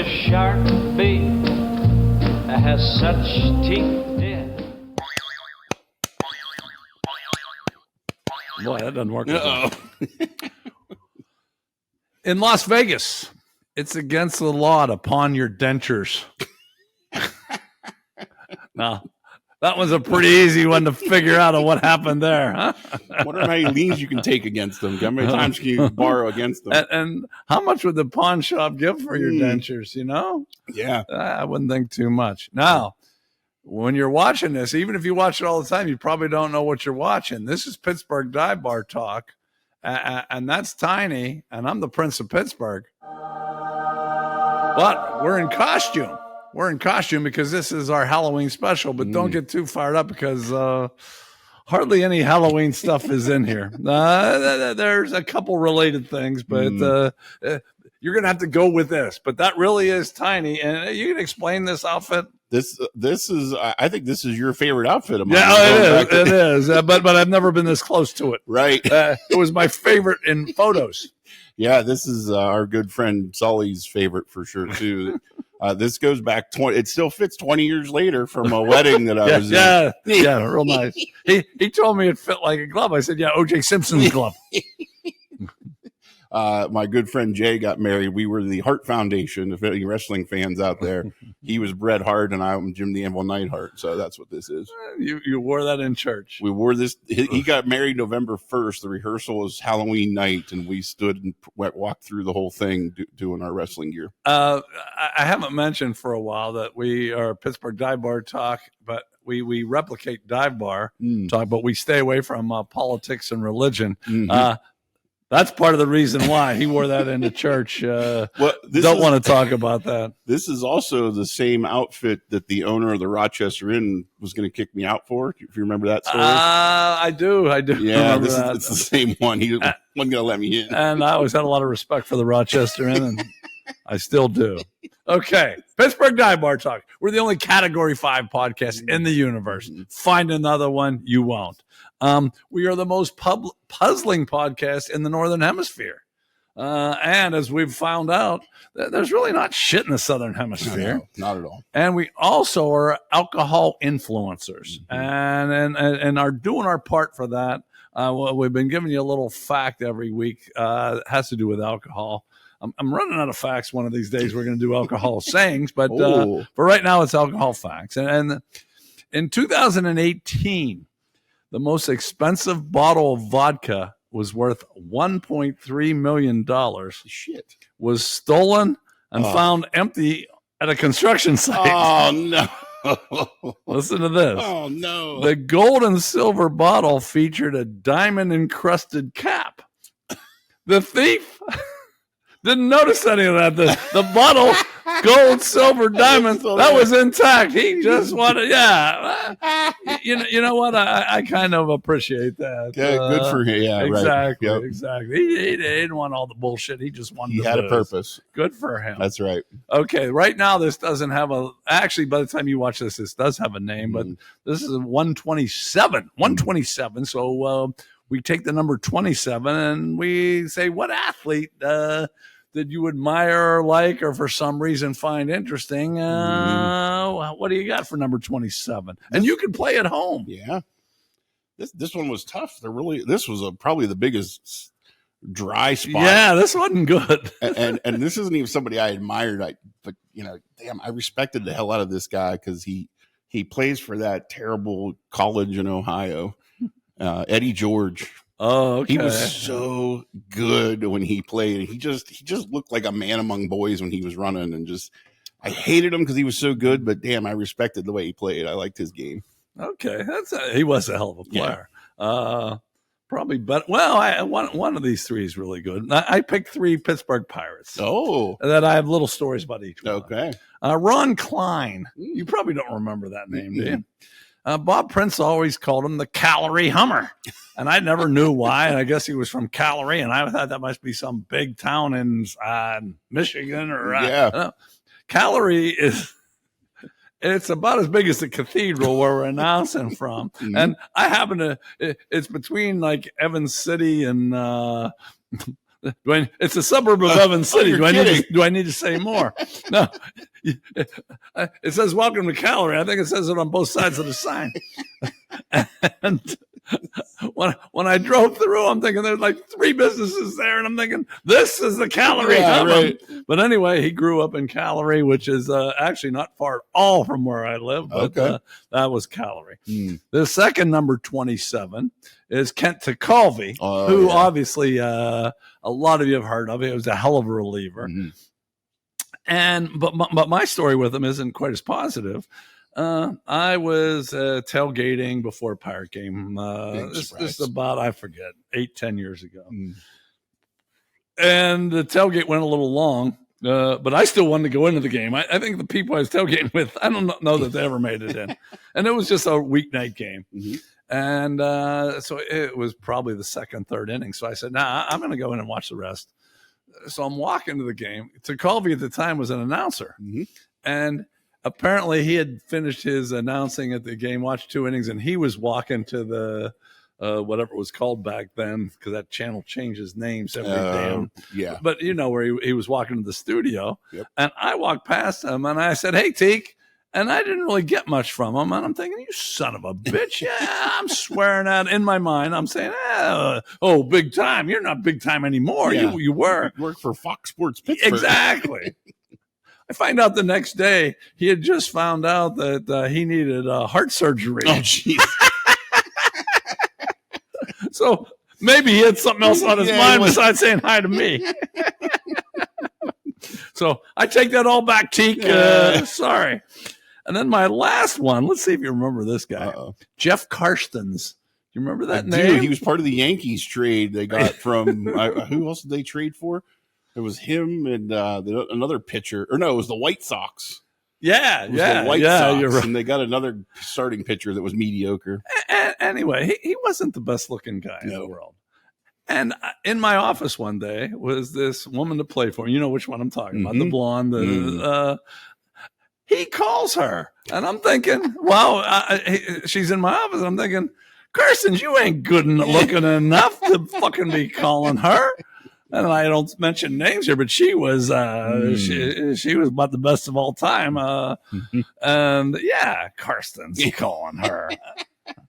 shark bait that has such teeth. Boy, that doesn't work. In Las Vegas, it's against the law to pawn your dentures. Now, that was a pretty easy one to figure out what happened there, huh? What are many liens you can take against them? How many times can you borrow against them? And how much would the pawn shop give for your dentures, you know? Yeah. I wouldn't think too much. Now, when you're watching this, even if you watch it all the time, you probably don't know what you're watching. This is Pittsburgh Dive Bar Talk, and that's Tiny, and I'm the Prince of Pittsburgh. But we're in costume. We're in costume because this is our Halloween special, but don't get too fired up because hardly any Halloween stuff is in here. There's a couple related things, but you're going to have to go with this. But that really is Tiny, and you can explain this outfit. This is, I think this is your favorite outfit of mine. Yeah, it is. But I've never been this close to it. Right. It was my favorite in photos. Yeah, this is our good friend Sully's favorite for sure too. This goes back 20. It still fits 20 years later from a wedding that I was in. Yeah, real nice. He told me it fit like a glove. I said, yeah, O.J. Simpson's glove. My good friend Jay got married. We were the Hart Foundation. If any wrestling fans out there, he was Bret Hart and I'm Jim the Anvil Neidhart. So that's what this is. You wore that in church. We wore this. He got married November 1st. The rehearsal was Halloween night, and we stood and walked through the whole thing doing our wrestling gear. I haven't mentioned for a while that we are Pittsburgh Dive Bar Talk, but we replicate Dive Bar Talk, but we stay away from politics and religion. That's part of the reason why he wore that into church. Don't want to talk about that. This is also the same outfit that the owner of the Rochester Inn was going to kick me out for. If you remember that story. I do. Yeah, it's the same one. He wasn't going to let me in. And I always had a lot of respect for the Rochester Inn, and I still do. Okay, Pittsburgh Dive Bar Talk. We're the only Category 5 podcast in the universe. Find another one, you won't. We are the most puzzling podcast in the Northern Hemisphere. And as we've found out, there's really not shit in the Southern Hemisphere. No, not at all. And we also are alcohol influencers and are doing our part for that. We've been giving you a little fact every week. It has to do with alcohol. I'm running out of facts. One of these days we're going to do alcohol sayings, but for right now it's alcohol facts. And in 2018, the most expensive bottle of vodka was worth $1.3 million. Shit. Was stolen and found empty at a construction site. Oh, no. Listen to this. Oh, no. The gold and silver bottle featured a diamond-encrusted cap. The thief didn't notice any of that. The bottle, gold, silver, diamond, that was intact. He just wanted, You know what? I kind of appreciate that. Yeah, good for him. Yeah, exactly. Right. Yep. Exactly. He didn't want all the bullshit. He just wanted. He had a purpose. Good for him. That's right. Okay. Right now, this doesn't have actually, by the time you watch this does have a name, but this is a 127. 127. So we take the number 27 and we say, what athlete did you admire or like or for some reason find interesting? What do you got for number 27? And you can play at home. Yeah. This one was tough. This was probably the biggest dry spot. Yeah, this wasn't good. and this isn't even somebody I admired. But I respected the hell out of this guy because he plays for that terrible college in Ohio. Eddie George. Oh, okay. He was so good when he played. He just looked like a man among boys when he was running, and I hated him because he was so good. But damn, I respected the way he played. I liked his game. Okay, he was a hell of a player. Yeah. Probably, but one of these three is really good. I picked 3 Pittsburgh Pirates. Oh, that I have little stories about each one. Okay. Ron Klein. You probably don't remember that name, do you? Bob Prince always called him the Calorie Hummer, and I never knew why. And I guess he was from Calorie, and I thought that must be some big town in Michigan or Calorie it's about as big as the Cathedral where we're announcing from, and I happen to. It's between like Evans City and It's a suburb of Evans City. Do I need to say more? No. It says welcome to Calorie. I think it says it on both sides of the sign. And when I drove through, I'm thinking there's like 3 businesses there, and I'm thinking this is the Calorie Hummer. Right. But anyway, he grew up in Calorie, which is actually not far at all from where I live. But that was Calorie. The second number 27 is Kent Tekulve, who obviously a lot of you have heard of. He was a hell of a reliever. But my story with him isn't quite as positive. I was tailgating before a Pirate game. This is about, I forget, 8-10 years ago. And the tailgate went a little long, but I still wanted to go into the game. I think the people I was tailgating with, I don't know that they ever made it in. And it was just a weeknight game. And so it was probably the second, third inning. So I said, I'm going to go in and watch the rest. So I'm walking to the game. Tekulve at the time was an announcer. And apparently he had finished his announcing at the game, watched 2 innings, and he was walking to the whatever it was called back then, because that channel changes names every damn. Yeah. But you know where he was walking to the studio. And I walked past him and I said, "Hey, Teak." And I didn't really get much from him. And I'm thinking, you son of a bitch. Yeah, I'm swearing at in my mind. I'm saying, oh, big time. You're not big time anymore. You were. You work for Fox Sports Pittsburgh. Exactly. I find out the next day he had just found out that he needed heart surgery. Oh, jeez. So maybe he had something else on his mind besides saying hi to me. So I take that all back, Teak. Sorry. And then my last one, let's see if you remember this guy. Jeff Karstens. You remember that name? Dude, he was part of the Yankees trade they got from who else did they trade for? It was him and another pitcher. Or no, it was the White Sox. Yeah, the White Sox, you're right. And they got another starting pitcher that was mediocre. Anyway, he wasn't the best looking guy in the world. And in my office one day was this woman to play for. You know which one I'm talking about, the blonde. He calls her, and I'm thinking, wow, she's in my office. I'm thinking, Karstens, you ain't good looking enough to fucking be calling her. And I don't mention names here, but she was she was about the best of all time. And yeah, Karstens calling her.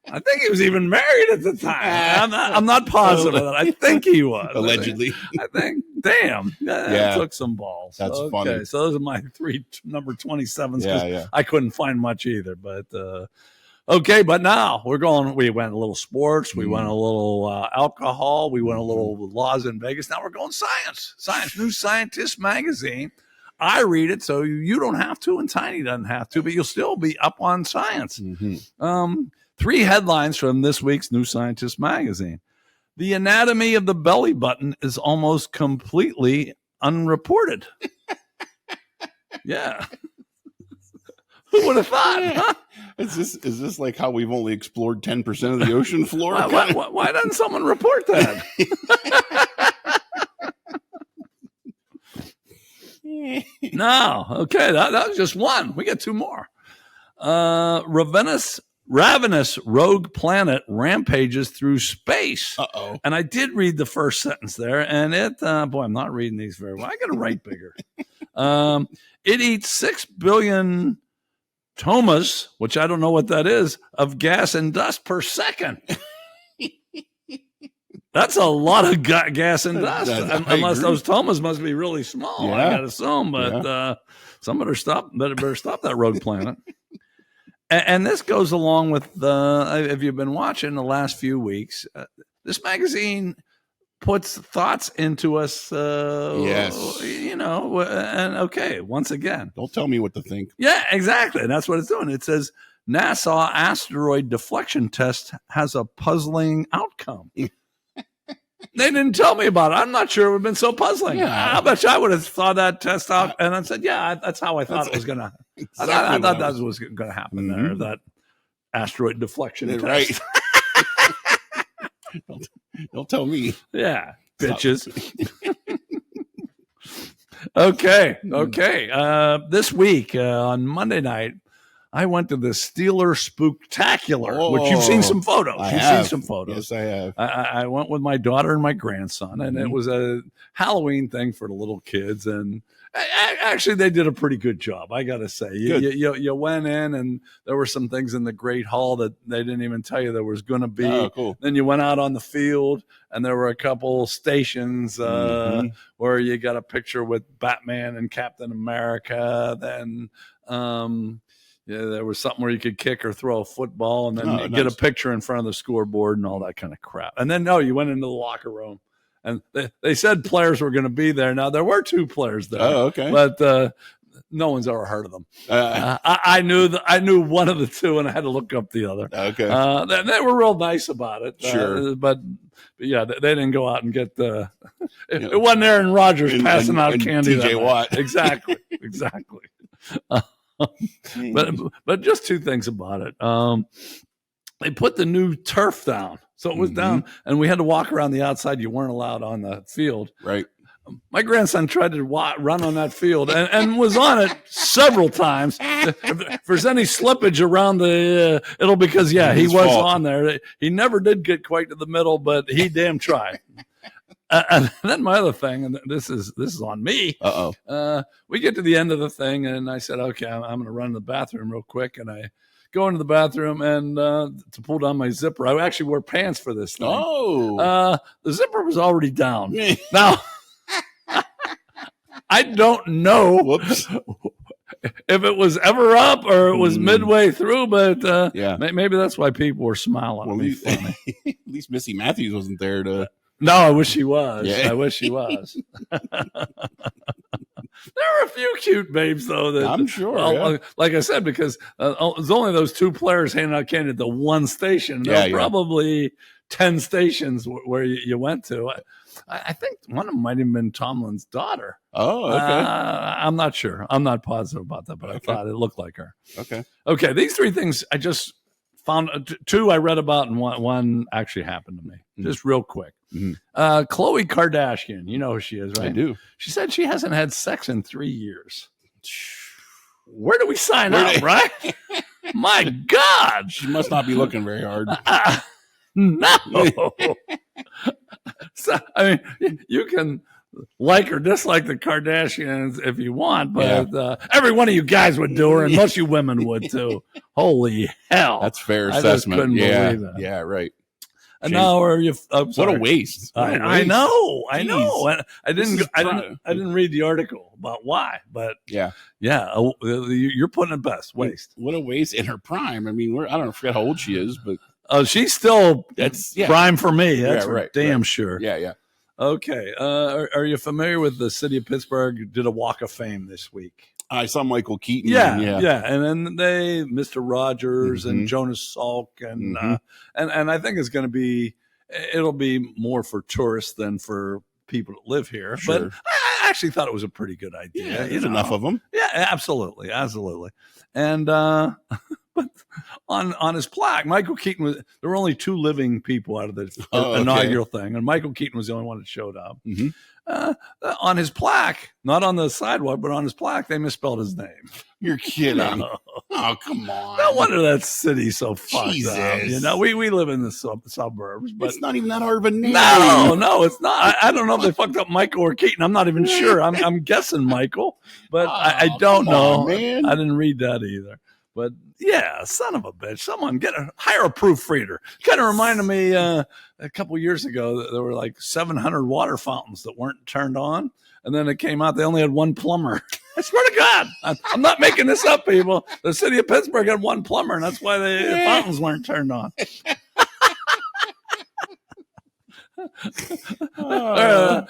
I think he was even married at the time. I'm not positive of that. I think he was. Allegedly. I think damn. That took some balls. That's funny. So those are my 3 number 27s. Yeah. I couldn't find much either. But okay, but now we went a little sports. We went a little alcohol. We went a little laws in Vegas. Now we're going science. New Scientist magazine. I read it, so you don't have to, and Tiny doesn't have to, but you'll still be up on science. 3 headlines from this week's New Scientist magazine. The anatomy of the belly button is almost completely unreported. Yeah. Who would have thought? Huh? Is this like how we've only explored 10% of the ocean floor? Why doesn't someone report that? No. Okay, that was just one. We got 2 more. Ravenous rogue planet rampages through space. And I did read the first sentence there, and I'm not reading these very well. I got to write bigger. It eats 6 billion tomas, which I don't know what that is, of gas and dust per second. That's a lot of gas and dust, unless those tomas must be really small. I got to assume, but somebody better stop that rogue planet. And this goes along with if you've been watching the last few weeks, this magazine puts thoughts into us. Yes. And okay, once again. Don't tell me what to think. Yeah, exactly. And that's what it's doing. It says NASA asteroid deflection test has a puzzling outcome. They didn't tell me about it. I'm not sure it would have been so puzzling. I bet you I would have thought that test out and I said, that's how I thought it was going to happen. Exactly I thought that was going to happen there, that asteroid deflection test. Right. Don't tell me. Yeah, bitches. Okay. This week on Monday night, I went to the Steelers Spooktacular, which you've seen some photos. I You've have. seen some photos. Yes, I have. I went with my daughter and my grandson, and it was a Halloween thing for the little kids. And actually, they did a pretty good job, I got to say. You went in, and there were some things in the Great Hall that they didn't even tell you there was going to be. Oh, cool. Then you went out on the field, and there were a couple stations where you got a picture with Batman and Captain America. Then there was something where you could kick or throw a football, and then get a picture in front of the scoreboard and all that kind of crap. And then, you went into the locker room. And they said players were going to be there. Now, there were 2 players there. Oh, okay. But no one's ever heard of them. I knew one of the 2, and I had to look up the other. Okay. They were real nice about it. Sure. But yeah, they didn't go out and get the it wasn't Aaron Rodgers passing out candy. TJ Watt. Exactly. But just 2 things about it. They put the new turf down. So it was down, and we had to walk around the outside. You weren't allowed on the field. Right. My grandson tried to run on that field and was on it several times. If there's any slippage around it'll because, he was fault. On there. He never did get quite to the middle, but he damn tried. And then my other thing, and this is on me. We get to the end of the thing, and I said, okay, I'm going to run to the bathroom real quick, and I go into the bathroom and to pull down my zipper. I actually wore pants for this thing. The zipper was already down. Now, I don't know if it was ever up or it was midway through, but maybe that's why people were smiling at me funny. At least Missy Matthews wasn't there to... No, I wish he was. Yeah. I wish he was. There were a few cute babes, though. That, I'm sure. Like I said, because there's only those 2 players handing out candy at the one station. There were probably 10 stations where you went to. I think one of them might have been Tomlin's daughter. Oh, okay. I'm not sure. I'm not positive about that, but I thought it looked like her. Okay. These 3 things I just found. 2 I read about, and one actually happened to me. Just real quick. Khloe Kardashian, you know who she is, right? I do. She said she hasn't had sex in 3 years. Where do we sign up, right? My God. She must not be looking very hard. No. So, I mean, you can like or dislike the Kardashians if you want, but every one of you guys would do her, and most of you women would too. Holy hell. That's fair I assessment. Couldn't believe that. Yeah, right. And now are you? What a waste! I know. I didn't read the article about why, but you're putting it best. Waste. What a waste in her prime. I mean, I don't forget how old she is, but she's still prime for me. That's for damn sure. Yeah. Okay. Are you familiar with the city of Pittsburgh? Did a Walk of Fame this week. I saw Micheal Keaton. Yeah. And then Mr. Rogers and Jonas Salk and I think it's going to be, it'll be more for tourists than for people that live here. Sure. But I actually thought it was a pretty good idea. Yeah, there's enough of them. Yeah, absolutely. And but on his plaque, Micheal Keaton there were only 2 living people out of the inaugural thing, and Micheal Keaton was the only one that showed up. On his plaque, not on the sidewalk, but on his plaque, they misspelled his name. You're kidding. No. Oh, come on. No wonder that city's so fucked up. You know, we live in the suburbs, but it's not even that hard of a name. No, it's not. I don't know if they fucked up Michael or Keaton. I'm not even sure. I'm guessing Michael, but I don't know. Man. I didn't read that either. But yeah, son of a bitch. Someone hire a proofreader. Kind of reminded me a couple years ago, there were like 700 water fountains that weren't turned on. And then it came out, they only had 1 plumber. I swear to God, I'm not making this up, people. The city of Pittsburgh had 1 plumber, and that's why the fountains weren't turned on.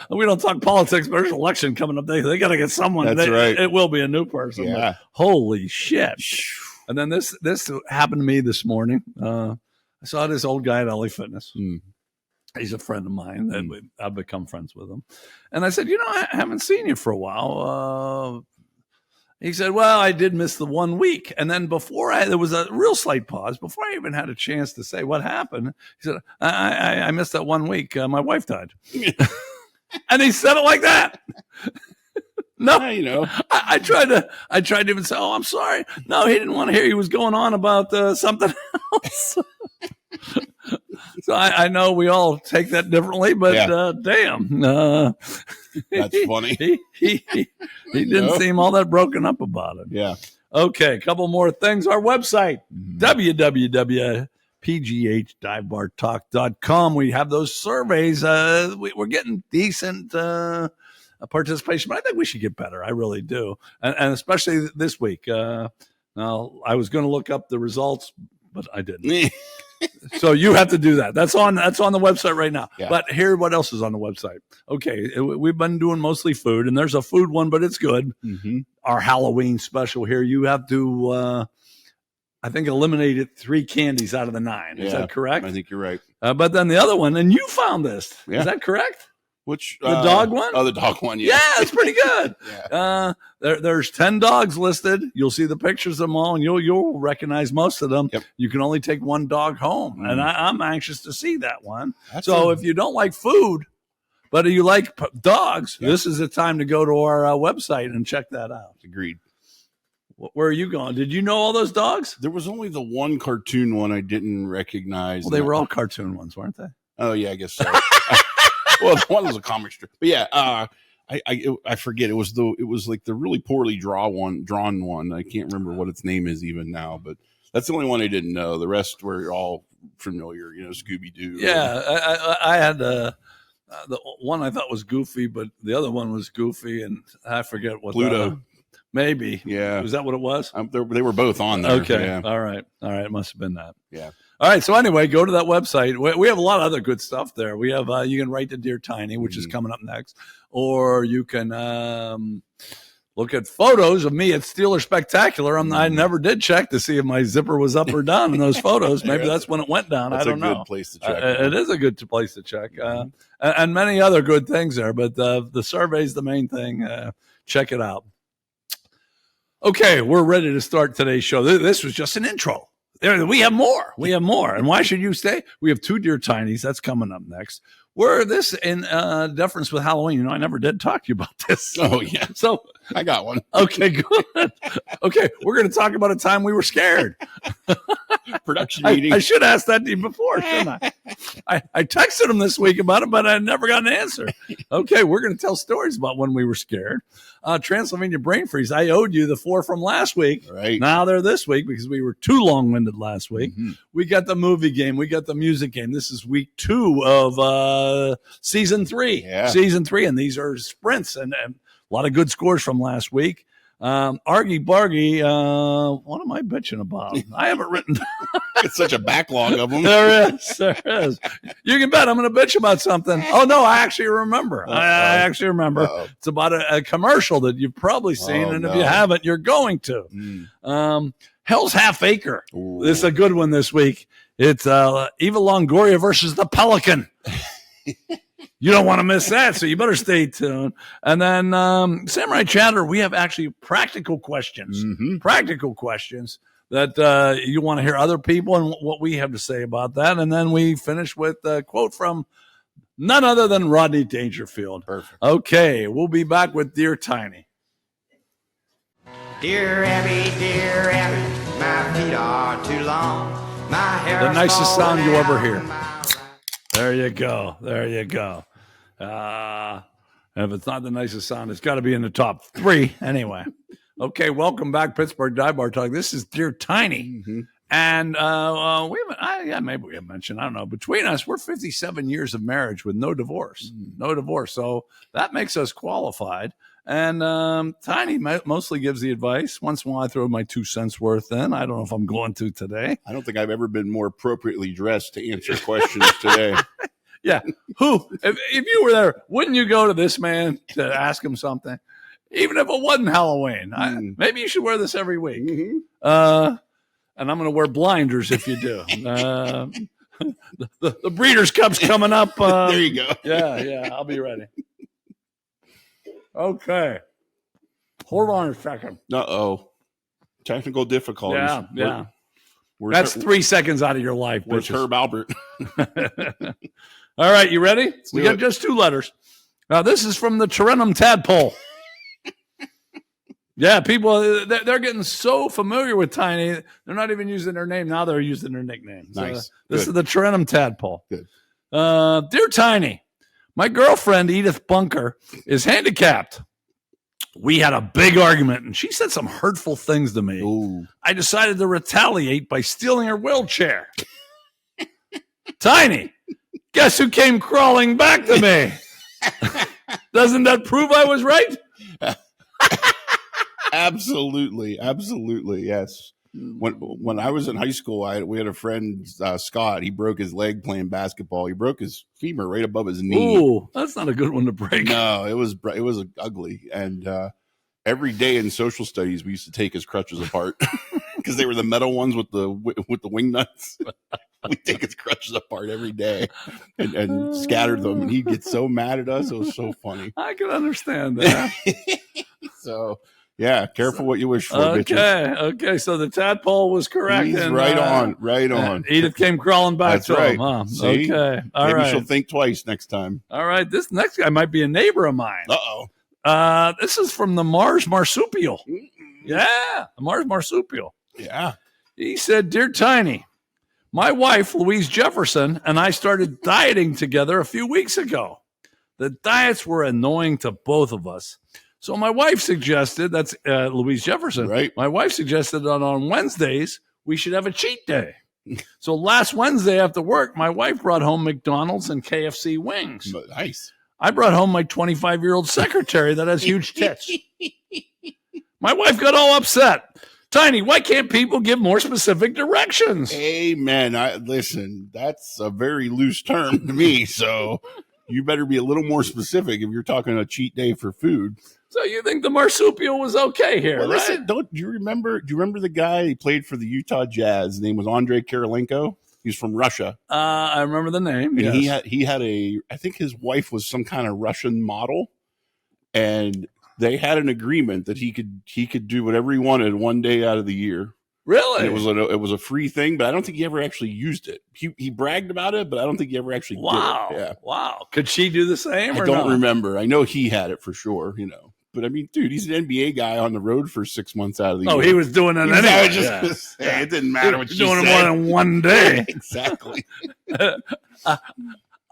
We don't talk politics, but there's an election coming up. They got to get someone. That's right. It will be a new person. Yeah. Holy shit. And then this happened to me this morning. I saw this old guy at LA Fitness. He's a friend of mine, and I've become friends with him. And I said, I haven't seen you for a while. He said, well, I did miss the 1 week. And then there was a real slight pause. Before I even had a chance to say what happened, he said, I missed that 1 week. My wife died. And he said it like that. No, Yeah, you know. I tried to even say, "Oh, I'm sorry." No, he didn't want to hear. He was going on about something else. So I know we all take that differently, but damn, That's funny. He didn't seem all that broken up about it. Yeah. Okay, a couple more things. Our website, www.pghdivebartalk.com. We have those surveys. We're getting decent participation, but I think we should get better. I really do, and especially this week. Now, I was going to look up the results, but I didn't. So you have to do that. That's on the website right now. Yeah. But here, what else is on the website? Okay, we've been doing mostly food, and there's a food one, but it's good. Mm-hmm. Our Halloween special here, you have to, I think, eliminated 3 candies out of the 9. Is that correct? I think you're right. But then the other one, and you found this. Yeah. Is that correct? Which the dog one? Oh, the dog one. Yeah, yeah, it's pretty good. Yeah. There's 10 dogs listed. You'll see the pictures of them all, and you'll recognize most of them. Yep. You can only take 1 dog home, and I'm anxious to see that one. If you don't like food, but you like dogs, this is the time to go to our website and check that out. Agreed. Where are you going? Did you know all those dogs? There was only the one cartoon one I didn't recognize. Well, they were all cartoon ones, weren't they? Oh yeah, I guess so. Well, one was a comic strip, but yeah, I forget. It was like the really poorly drawn one. I can't remember what its name is even now, but that's the only one I didn't know. The rest were all familiar, Scooby Doo. Yeah, I had the one I thought was goofy, but the other one was goofy, and I forget what Pluto. Maybe. Yeah. Was that what it was? They were both on there. Okay. Yeah. All right. It must have been that. Yeah. All right. So anyway, go to that website. We have a lot of other good stuff there. We have you can write to Dear Tiny, which is coming up next, or you can look at photos of me at Steelers Spooktacular. I never did check to see if my zipper was up or down in those photos. Maybe that's when it went down. I don't know. That's a good place to check. It is a good place to check, and many other good things there. But the survey is the main thing. Check it out. Okay, we're ready to start today's show. This was just an intro. We have more. And why should you stay? We have 2 Dear Tinies. That's coming up next. We're this in deference with Halloween. I never did talk to you about this. Oh, yeah. So I got one. Okay, good. Okay, we're going to talk about a time we were scared. Production meeting. I should ask that to you before, shouldn't I? I texted him this week about it, but I never got an answer. Okay, we're going to tell stories about when we were scared. Transylvania brain freeze. I owed you the 4 from last week. Right. Now they're this week because we were too long-winded last week. Mm-hmm. We got the movie game. We got the music game. This is week 2 of season 3. Yeah. Season 3, and these are sprints and a lot of good scores from last week. Argy Bargy, what am I bitching about? I haven't written. It's such a backlog of them. There is. You can bet I'm going to bitch about something. Oh, no, I actually remember. I actually remember. Uh-oh. It's about a commercial that you've probably seen, and if you haven't, you're going to. Hell's Half Acre. Ooh. This is a good one this week. It's Eva Longoria versus the Pelican. You don't want to miss that, so you better stay tuned. And then Samurai Chatter, we have actually practical questions. Mm-hmm. Practical questions that you want to hear other people and what we have to say about that. And then we finish with a quote from none other than Rodney Dangerfield. Perfect. Okay, we'll be back with Dear Tiny. Dear Abby, my feet are too long. My hair the nicest sound you'll ever hear. There you go. If it's not the nicest sound, it's got to be in the top 3 anyway. Okay, welcome back, Pittsburgh Dive Bar Talk. This is Dear Tiny. Mm-hmm. And maybe we have mentioned, I don't know, between us, we're 57 years of marriage with no divorce. No divorce. So that makes us qualified. And Tiny mostly gives the advice. Once in a while, I throw my 2 cents worth in. I don't know if I'm going to today. I don't think I've ever been more appropriately dressed to answer questions today. Yeah. If you were there, wouldn't you go to this man to ask him something? Even if it wasn't Halloween. Maybe you should wear this every week. Mm-hmm. And I'm going to wear blinders if you do. The Breeders' Cup's coming up. There you go. Yeah, I'll be ready. Okay. Hold on a second. Uh-oh. Technical difficulties. Yeah. That's 3 seconds out of your life. Where's Herb Albert? All right, you ready? We got just 2 letters. Now, this is from the Tarentum tadpole. Yeah, people, they're getting so familiar with Tiny, they're not even using their name. Now they're using their nickname. Nice. So, this is the Trenum Tadpole. Good. Dear Tiny, my girlfriend, Edith Bunker, is handicapped. We had a big argument, and she said some hurtful things to me. Ooh. I decided to retaliate by stealing her wheelchair. Tiny, guess who came crawling back to me? Doesn't that prove I was right? Absolutely, yes. When I was in high school, we had a friend, Scott. He broke his leg playing basketball. He broke his femur right above his knee. Ooh, that's not a good one to break. No, it was ugly. And every day in social studies, we used to take his crutches apart because they were the metal ones with the wing nuts. We take his crutches apart every day and scatter them, and he'd get so mad at us. It was so funny. I can understand that. So. Yeah, careful what you wish for. Okay. So the tadpole was correct. He's and, right on. Him. Edith came crawling back That's to right. him. Huh? See? Okay, all Maybe right. she'll think twice next time. All right, this next guy might be a neighbor of mine. This is from the Mars Marsupial. Yeah, the Mars Marsupial. Yeah. He said, "Dear Tiny, my wife Louise Jefferson and I started dieting together a few weeks ago. The diets were annoying to both of us." So my wife suggested, that's Louise Jefferson, right? My wife suggested that on Wednesdays, we should have a cheat day. So last Wednesday after work, my wife brought home McDonald's and KFC wings. Nice. I brought home my 25-year-old secretary that has huge tits. My wife got all upset. Tiny, why can't people give more specific directions? Amen. Listen, that's a very loose term to me, so you better be a little more specific if you're talking a cheat day for food. So you think the marsupial was okay here, well, right? Listen, do you remember the guy? He played for the Utah Jazz. His name was Andrei Kirilenko. He's from Russia. I remember the name. And yes. he had I think his wife was some kind of Russian model, and they had an agreement that he could do whatever he wanted one day out of the year. Really? And it was a free thing, but I don't think he ever actually used it. He bragged about it, but I don't think he ever actually did it. Yeah. Wow. Could she do the same? I don't remember. I know he had it for sure, But I mean, dude, he's an NBA guy on the road for 6 months out of the year. Oh, he was doing it anyway. It didn't matter what you doing said. it more than one day. Exactly.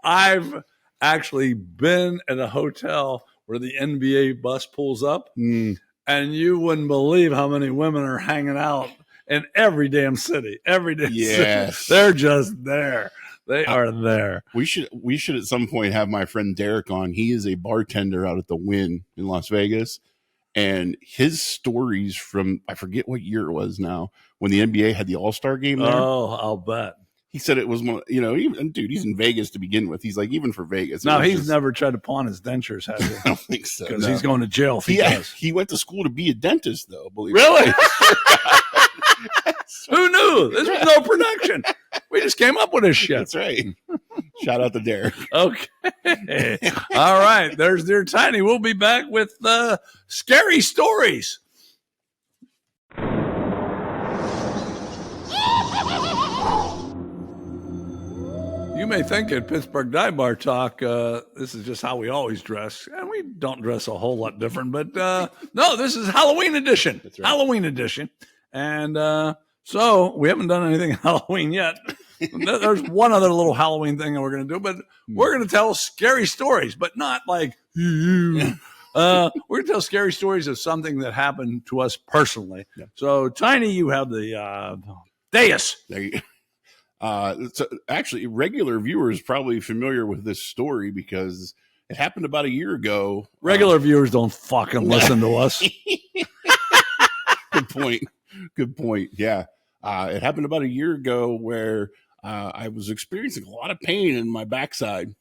I've actually been at a hotel where the NBA bus pulls up, and you wouldn't believe how many women are hanging out in every damn city. Every damn city. They're just there. They are there. We should at some point have my friend Derek on. He is a bartender out at the Wynn in Las Vegas. And his stories from, I forget what year it was now, when the NBA had the All-Star game there. Oh, I'll bet. He said it was one, even, dude, he's in Vegas to begin with. He's like, even for Vegas. No, he's never tried to pawn his dentures, has he? I don't think so. Because he's going to jail if he does. He went to school to be a dentist, though. Really? Who knew? This was no production. We just came up with this shit. That's right. Shout out to Derek. Okay. All right. There's Dear Tiny. We'll be back with scary stories. You may think at Pittsburgh Dive Bar Talk, this is just how we always dress. And we don't dress a whole lot different. But no, this is Halloween edition. That's right. Halloween edition. And so we haven't done anything Halloween yet. There's one other little Halloween thing that we're going to do, but we're going to tell scary stories, but not like, we're going to tell scary stories of something that happened to us personally. Yeah. So, Tiny, you have the dais. There you so actually, regular viewers probably familiar with this story because it happened about a year ago. Regular viewers don't fucking listen to us. Good point. Yeah. It happened about a year ago where I was experiencing a lot of pain in my backside,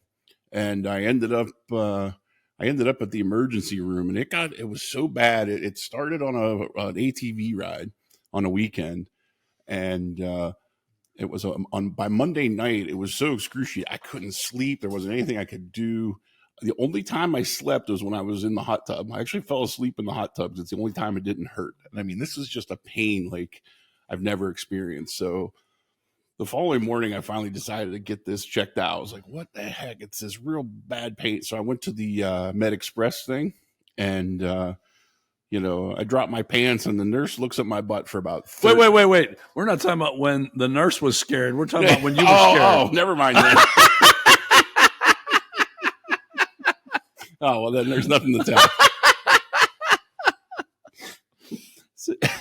and I ended up at the emergency room, and it was so bad. It started on an ATV ride on a weekend, and it was by Monday night. It was so excruciating. I couldn't sleep. There wasn't anything I could do. The only time I slept was when I was in the hot tub. I actually fell asleep in the hot tub. It's the only time it didn't hurt. And I mean, this was just a pain like I've never experienced. So the following morning, I finally decided to get this checked out. I was like, what the heck? It's this real bad pain. So I went to the Med Express thing, and I drop my pants and the nurse looks at my butt for about 30. Wait. We're not talking about when the nurse was scared. We're talking about when you were scared. Oh, never mind that. Oh, well, then there's nothing to tell.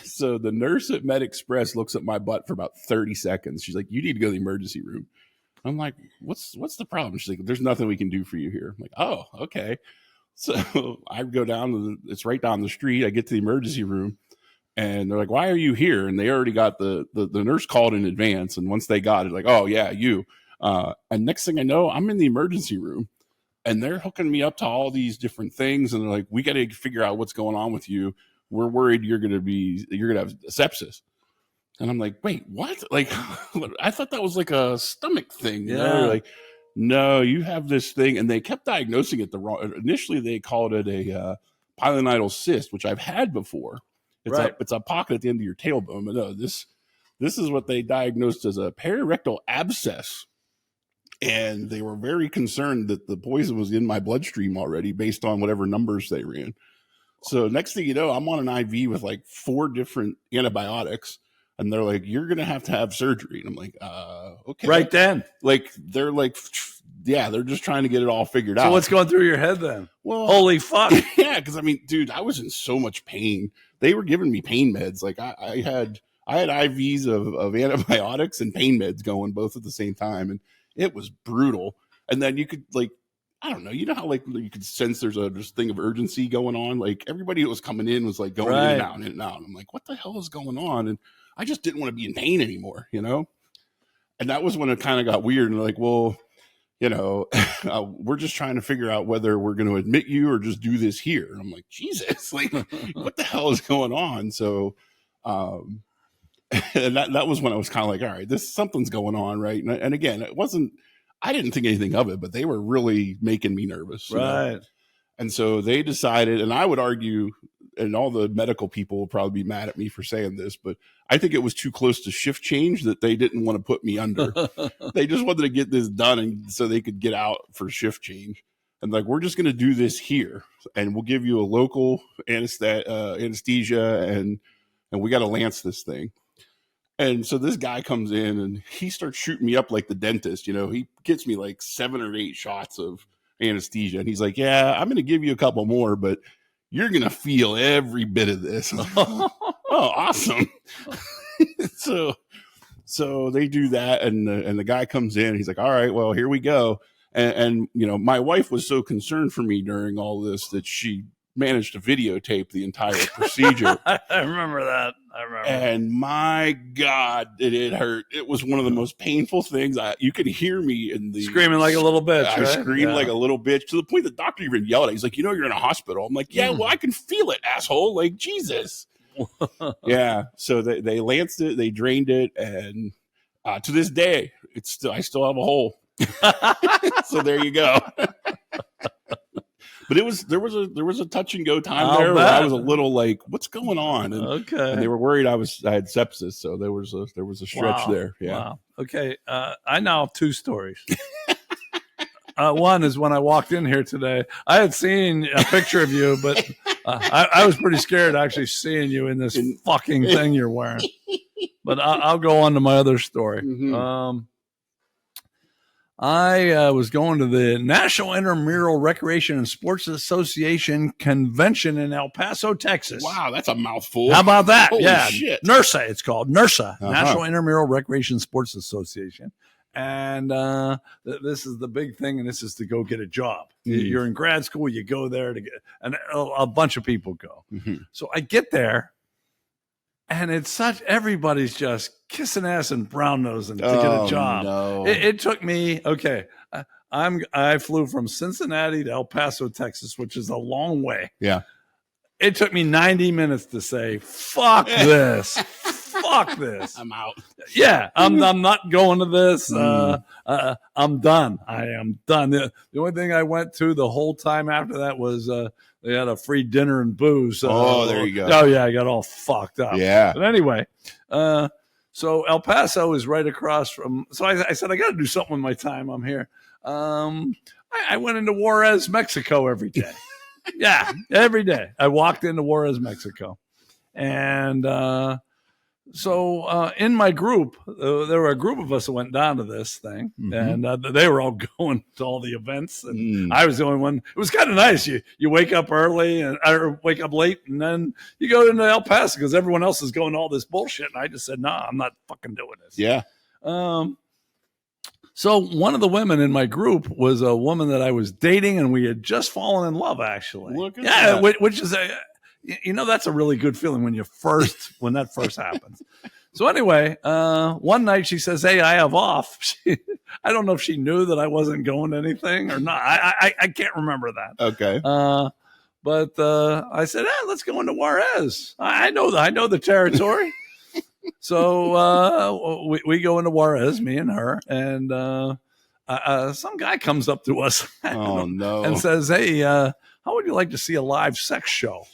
So the nurse at Med Express looks at my butt for about 30 seconds. She's like, you need to go to the emergency room. I'm like, what's the problem? She's like, there's nothing we can do for you here. I'm like, oh, okay. So I go down, it's right down the street. I get to the emergency room and they're like, why are you here? And they already got the nurse called in advance. And once they got it, like, oh yeah, you. And next thing I know, I'm in the emergency room and they're hooking me up to all these different things. And they're like, we got to figure out what's going on with you. We're worried you're going to have sepsis. And I'm like, wait, what? Like, I thought that was like a stomach thing. Like, no, you have this thing. And they kept diagnosing it the wrong. Initially, they called it a pilonidal cyst, which I've had before. It's a pocket at the end of your tailbone. But no, this is what they diagnosed as a perirectal abscess. And they were very concerned that the poison was in my bloodstream already based on whatever numbers they ran. So next thing you know, I'm on an IV with like 4 different antibiotics. And they're like, you're going to have surgery. And I'm like, okay. Right then. Like, they're like, yeah, they're just trying to get it all figured out. So what's going through your head then? Well, holy fuck. Yeah, because I mean, dude, I was in so much pain. They were giving me pain meds. Like I had IVs of antibiotics and pain meds going both at the same time. And it was brutal. And then you could like, I don't know. You know how like you could sense there's a thing of urgency going on. Like everybody that was coming in was like going in and out and in and out. And I'm like, what the hell is going on? And I just didn't want to be in pain anymore, And that was when it kind of got weird. And like, well, we're just trying to figure out whether we're going to admit you or just do this here. And I'm like, Jesus, like, what the hell is going on? So, and that was when I was kind of like, all right, something's going on, right? And again, I didn't think anything of it, but they were really making me nervous. Right. And so they decided, and I would argue, and all the medical people will probably be mad at me for saying this, but I think it was too close to shift change that they didn't want to put me under. They just wanted to get this done and so they could get out for shift change. And like, we're just going to do this here and we'll give you a local anesthesia and we got to lance this thing. And so this guy comes in and he starts shooting me up like the dentist. He gets me like 7 or 8 shots of anesthesia. And he's like, yeah, I'm going to give you a couple more, but you're going to feel every bit of this. Oh, awesome. So they do that. And the guy comes in. He's like, all right, well, here we go. And my wife was so concerned for me during all this that she managed to videotape the entire procedure. I remember that. And my God, did it hurt. It was one of the most painful things. You could hear me in the screaming like a little bitch. I screamed like a little bitch to the point the doctor even yelled at me. He's like, you're in a hospital. I'm like, yeah, well, I can feel it, asshole. Like, Jesus. Yeah. So they lanced it, they drained it. And to this day, I still have a hole. So there you go. But there was a touch and go time there where I was a little like, what's going on? And they were worried I had sepsis, so there was a stretch there. Yeah. Wow. Okay. I now have 2 stories. One is when I walked in here today. I had seen a picture of you, but I was pretty scared actually seeing you in this fucking thing you're wearing. But I'll go on to my other story. Mm-hmm. I was going to the National Intramural Recreation and Sports Association convention in El Paso, Texas. Wow, that's a mouthful. How about that? Holy shit. NIRSA, it's called. NIRSA, National Intramural Recreation and Sports Association. And this is the big thing, and this is to go get a job. Mm-hmm. You're in grad school, you go there to get, and a bunch of people go. Mm-hmm. So I get there, and it's everybody's just kissing ass and brown nosing to get a job. No. It took me, I flew from Cincinnati to El Paso, Texas, which is a long way. Yeah. It took me 90 minutes to say, fuck this. Fuck this. I'm out. Yeah, I'm not going to this. I'm done. I am done. The only thing I went to the whole time after that was they had a free dinner and booze. There you go. Oh, yeah, I got all fucked up. Yeah. But anyway, so El Paso is right across from. So I said, I got to do something with my time. I'm here. I went into Juarez, Mexico every day. Yeah, every day. I walked into Juarez, Mexico. And so in my group, there were a group of us that went down to this thing, and they were all going to all the events, and I was the only one. It was kind of nice. You wake up early or wake up late, and then you go into El Paso because everyone else is going to all this bullshit, and I just said, "Nah, I'm not fucking doing this." Yeah. So one of the women in my group was a woman that I was dating, and we had just fallen in love, actually. Look at that. Which is that's a really good feeling when that first happens. So anyway, one night she says, "Hey, I have off." I don't know if she knew that I wasn't going to anything or not. I can't remember that. Okay. But I said, let's go into Juarez. I know the territory. So we go into Juarez, me and her, and some guy comes up to us and says, "Hey, how would you like to see a live sex show?"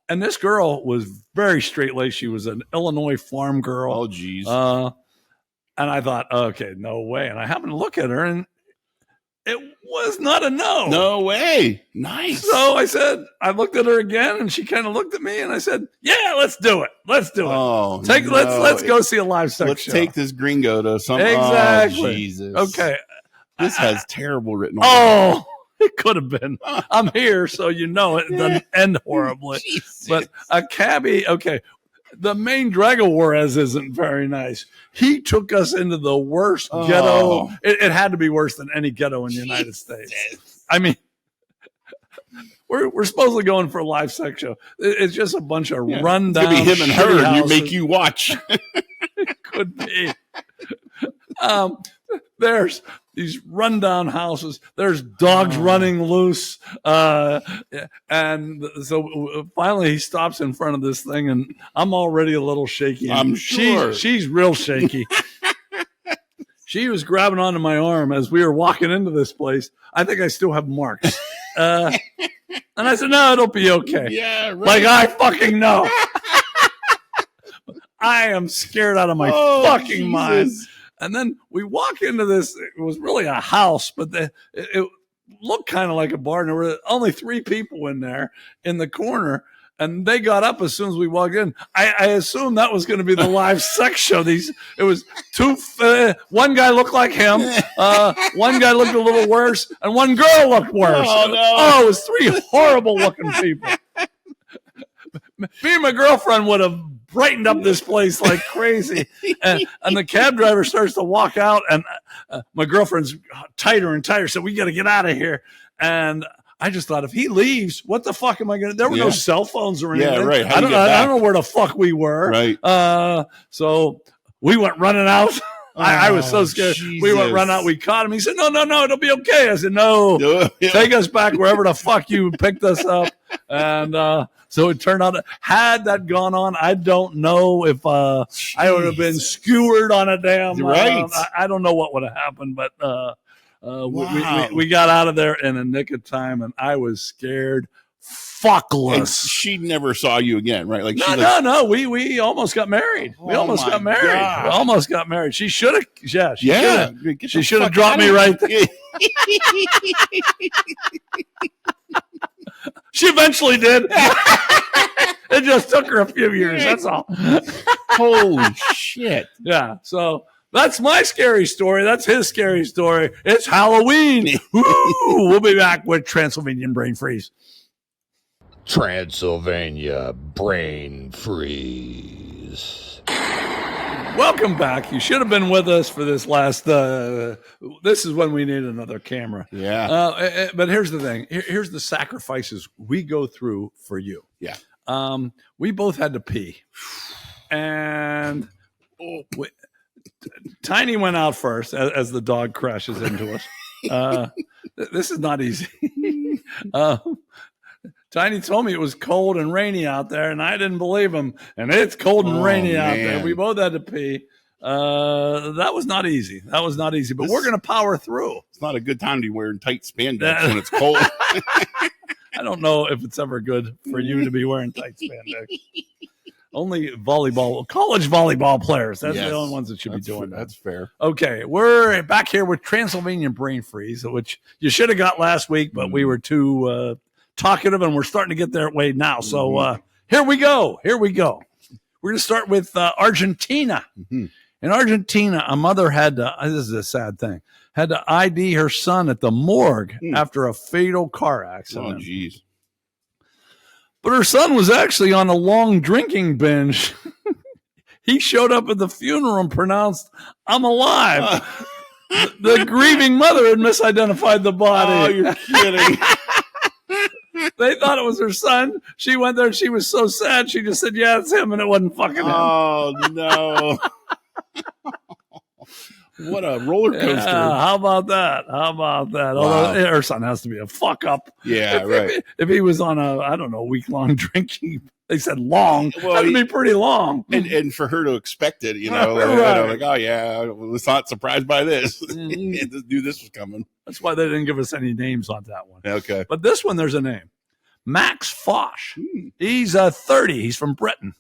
And this girl was very straight-laced. She was an Illinois farm girl. Oh, geez. And I thought, okay, no way. And I happened to look at her, and it was not a no. No way. Nice. So I looked at her again, and she kind of looked at me, and I said, "Yeah, let's do it. Let's do it. Oh, let's go see a live sex show. Let's take this gringo to some. Exactly. Oh, Jesus. Okay. This has terrible written on Oh, it could have been. I'm here, so it doesn't end horribly. Jesus. But a cabbie, okay. The main drag of Juarez isn't very nice. He took us into the worst ghetto. It had to be worse than any ghetto in the United States. I mean, we're supposedly going for a live sex show. It's just a bunch of rundown. It's gonna be him and her, and you make you watch. It could be. There's these rundown houses. There's dogs running loose. And so finally he stops in front of this thing, and I'm already a little shaky. I'm sure. She's real shaky. She was grabbing onto my arm as we were walking into this place. I think I still have marks. And I said, "No, it'll be okay." Yeah, right. Like, I fucking know. I am scared out of my fucking mind. And then we walk into this. It was really a house, but it looked kind of like a bar. And there were only 3 people in there in the corner. And they got up as soon as we walked in. I assumed that was going to be the live sex show. It was 2. One guy looked like him. One guy looked a little worse, and one girl looked worse. Oh, no. Oh, it was 3 horrible looking people. Me and my girlfriend would have brightened up this place like crazy. And the cab driver starts to walk out, and my girlfriend's tighter and tighter. So we got to get out of here. And I just thought, if he leaves, what the fuck am I going to do? There were no cell phones or anything. Yeah, right. I don't know where the fuck we were. Right. So we went running out. I was so scared. Jesus. We went running out. We caught him. He said, no, it'll be okay. I said, no, take us back wherever the fuck you picked us up. And so it turned out, had that gone on, I don't know if I would have been skewered on a damn. Right. I don't know what would have happened, but Wow. we got out of there in a nick of time, and I was scared fuckless. And she never saw you again, right? Like no. We almost got married. We almost got married. God. We almost got married. She should have. Yeah. She should have fuck dropped out me of right there. She eventually did. It just took her a few years. That's all. Holy shit. Yeah. So that's my scary story. That's his scary story. It's Halloween. Woo! We'll be back with Transylvanian Brain Freeze. Transylvania Brain Freeze. Welcome back. You should have been with us for this last. This is when we need another camera. Yeah. But here's the thing. Here's the sacrifices we go through for you. Yeah. We both had to pee, and Tiny went out first as the dog crashes into us. This is not easy. Tiny told me it was cold and rainy out there, and I didn't believe him. And it's cold and rainy out there. We both had to pee. That was not easy. But we're going to power through. It's not a good time to be wearing tight spandex when it's cold. I don't know if it's ever good for you to be wearing tight spandex. Only college volleyball players. That's the only ones that should be doing that. That's fair. Okay, we're back here with Transylvanian Brain Freeze, which you should have got last week, but we were too talkative, and we're starting to get their way now. So here we go. We're going to start with Argentina. Mm-hmm. In Argentina, a mother had to, this is a sad thing, had to ID her son at the morgue after a fatal car accident. Oh, geez. But her son was actually on a long drinking binge. He showed up at the funeral and pronounced, "I'm alive." The grieving mother had misidentified the body. Oh, you're kidding. They thought it was her son. She went there and she was so sad. She just said, "Yeah, it's him," and it wasn't fucking him. Oh, no. What a roller coaster. Yeah, how about that? Although her son has to be a fuck up. Yeah, right. If he was on a week-long drinking, they said long. Well, that'd be pretty long. And for her to expect it, right. like, oh, yeah, I was not surprised by this. Knew this was coming. That's why they didn't give us any names on that one. Okay. But this one, there's a name. Max Foch. He's 30. He's from Britain.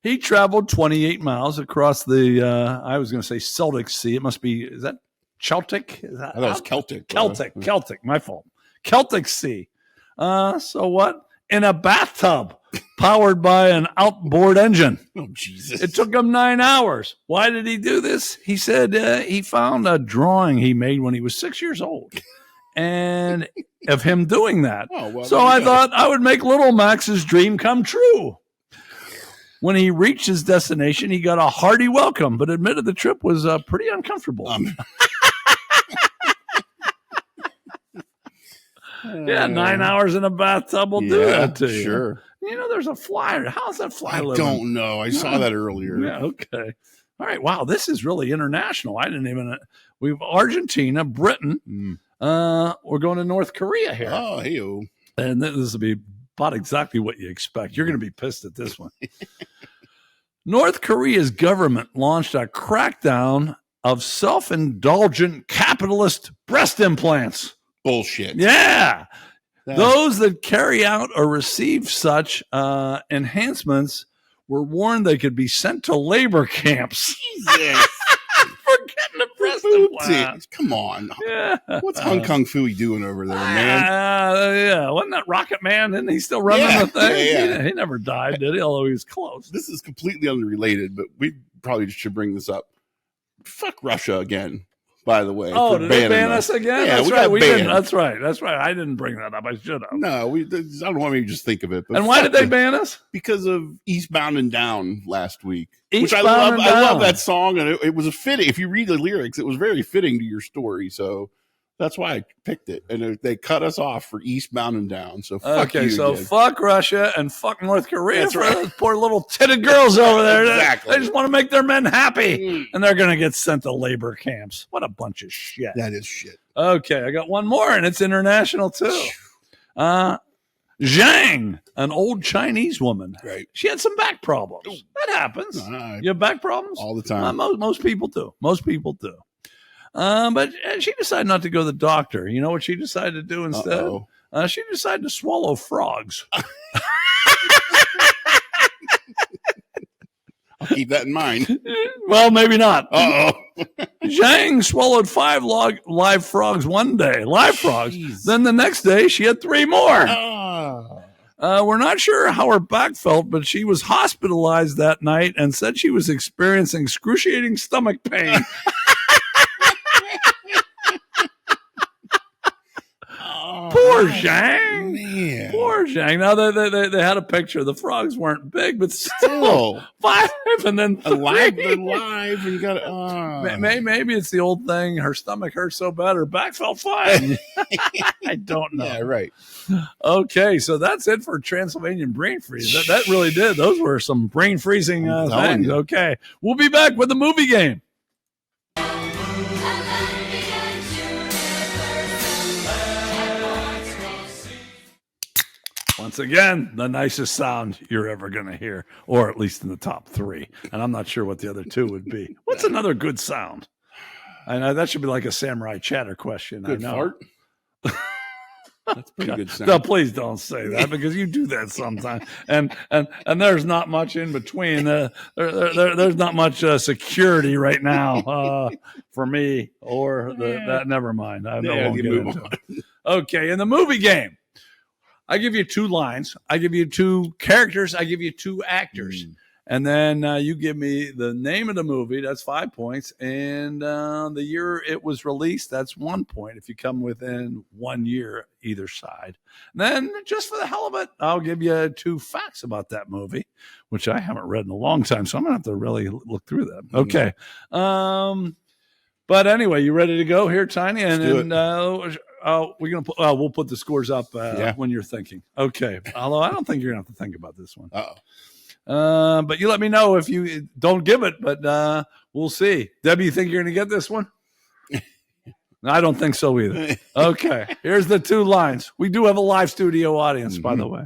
He traveled 28 miles across the, I was going to say Celtic Sea. It must be, is that Celtic? I thought it was Celtic. Celtic, my fault. Celtic Sea. So what? In a bathtub powered by an outboard engine. Oh, Jesus. It took him 9 hours. Why did he do this? He said he found a drawing he made when he was 6 years old. And of him doing that. Oh, well, so I thought I would make little Max's dream come true. When he reached his destination, he got a hearty welcome, but admitted the trip was pretty uncomfortable. Yeah, 9 hours in a bathtub will do that to you. Sure. There's a fly. How's that fly living? I don't know. I saw that earlier. Yeah, okay. All right. Wow, this is really international. I didn't even. We've Argentina, Britain. We're going to North Korea here. Oh, hey-o. And this will be about exactly what you expect. You're going to be pissed at this one. North Korea's government launched a crackdown of self-indulgent capitalist breast implants. Bullshit. Yeah. Those that carry out or receive such enhancements were warned they could be sent to labor camps. Jesus. For getting a breast implant. Come on. Yeah. What's Hong Kong Fooey doing over there, man? Yeah. Wasn't that Rocket Man? Isn't he still running the thing? Yeah. He never died, did he? Although he was close. This is completely unrelated, but we probably should bring this up. Fuck Russia again, by the way. Oh, did they ban us again? Yeah, that's we right. got We banned. didn't. That's right. I didn't bring that up. I should have. No, I don't want me to just think of it. But and why did they ban us? Because of Eastbound and Down last week. Eastbound which I love. and I love Down. that song, and it was a fitting. If you read the lyrics, it was very fitting to your story. So that's why I picked it. And they cut us off for Eastbound and Down. So fuck you again. Fuck Russia and fuck North Korea. That's for right. those poor little titted girls over there. Exactly. They just want to make their men happy, and they're going to get sent to labor camps. What a bunch of shit. That is shit. Okay, I got one more, and it's international too. Zhang, an old Chinese woman. Right. She had some back problems. That happens. You have back problems? All the time. Most people do. But she decided not to go to the doctor. You know what she decided to do instead? She decided to swallow frogs. I'll keep that in mind. Well, maybe not. Uh-oh. Zhang swallowed 5 live frogs one day. Live frogs. Jeez. Then the next day, she had 3 more. Oh. We're not sure how her back felt, but she was hospitalized that night and said she was experiencing excruciating stomach pain. Poor Zhang. Man. Poor Zhang. Now they had a picture. The frogs weren't big, but still 5 and then 3. Alive and you got Maybe it's the old thing. Her stomach hurt so bad, her back felt fine. I don't know. Yeah, right. Okay, so that's it for Transylvanian brain freeze. That really did. Those were some brain freezing things. Okay, we'll be back with the movie game. Once again, the nicest sound you're ever going to hear, or at least in the top 3. And I'm not sure what the other 2 would be. What's another good sound? I know that should be like a samurai chatter question. Good I know. fart. That's pretty good sound. No, please don't say that because you do that sometimes. And there's not much in between. There's not much security right now for me or that. Never mind. I won't get into it. Okay, in the movie game. I give you 2 lines. I give you 2 characters. I give you 2 actors. And then you give me the name of the movie. That's 5 points. And the year it was released, that's 1 point if you come within 1 year either side. And then just for the hell of it, I'll give you 2 facts about that movie, which I haven't read in a long time. So I'm going to have to really look through that. Okay. But anyway, you ready to go here, Tiny? And we'll put the scores up when you're thinking. Okay. Although I don't think you're going to have to think about this one. But you let me know if you don't give it, but we'll see. Debbie, you think you're going to get this one? I don't think so either. Okay. Here's the 2 lines. We do have a live studio audience, by the way.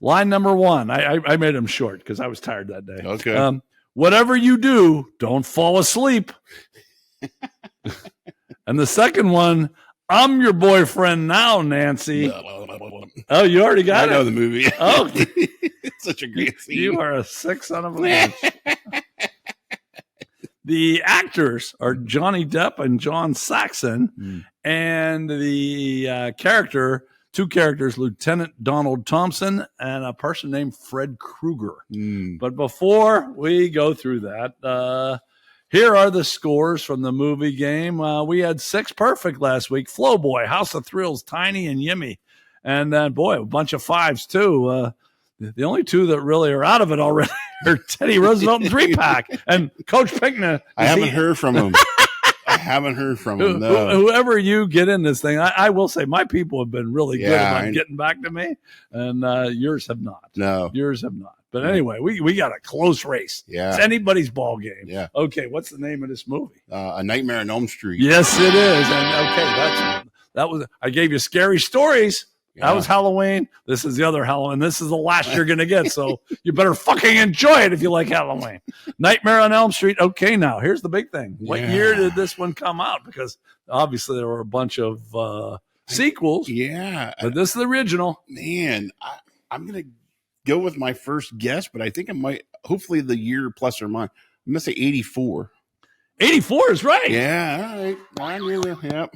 Line number 1. I made them short because I was tired that day. Okay. Whatever you do, don't fall asleep. And the second one, I'm your boyfriend now, Nancy. Oh, you already got it? I know the movie. Oh, it's such a great scene. You are a sick son of a bitch. The actors are Johnny Depp and John Saxon, and the 2 characters, Lieutenant Donald Thompson and a person named Fred Krueger. But before we go through that, here are the scores from the movie game. We had 6 perfect last week. Flowboy, House of Thrills, Tiny, and Yimmy. And then, boy, a bunch of 5s, too. The only 2 that really are out of it already are Teddy Roosevelt and 3-Pack. And Coach Pinkner. I haven't heard from him. No. Whoever you get in this thing, I will say my people have been really good about getting back to me. And yours have not. No. Yours have not. But anyway, we got a close race. Yeah. It's anybody's ball game. Yeah. Okay, what's the name of this movie? A Nightmare on Elm Street. Yes, it is. And okay, that was. I gave you Scary Stories. Yeah. That was Halloween. This is the other Halloween. This is the last you're going to get. So you better fucking enjoy it if you like Halloween. Nightmare on Elm Street. Okay, now here's the big thing. What year did this one come out? Because obviously there were a bunch of sequels. Yeah. But this is the original. Man, I'm going to go with my first guess, but I think I might, hopefully the year plus or minus. I'm going to say 84. 84 is right. Yeah, all right. Yep.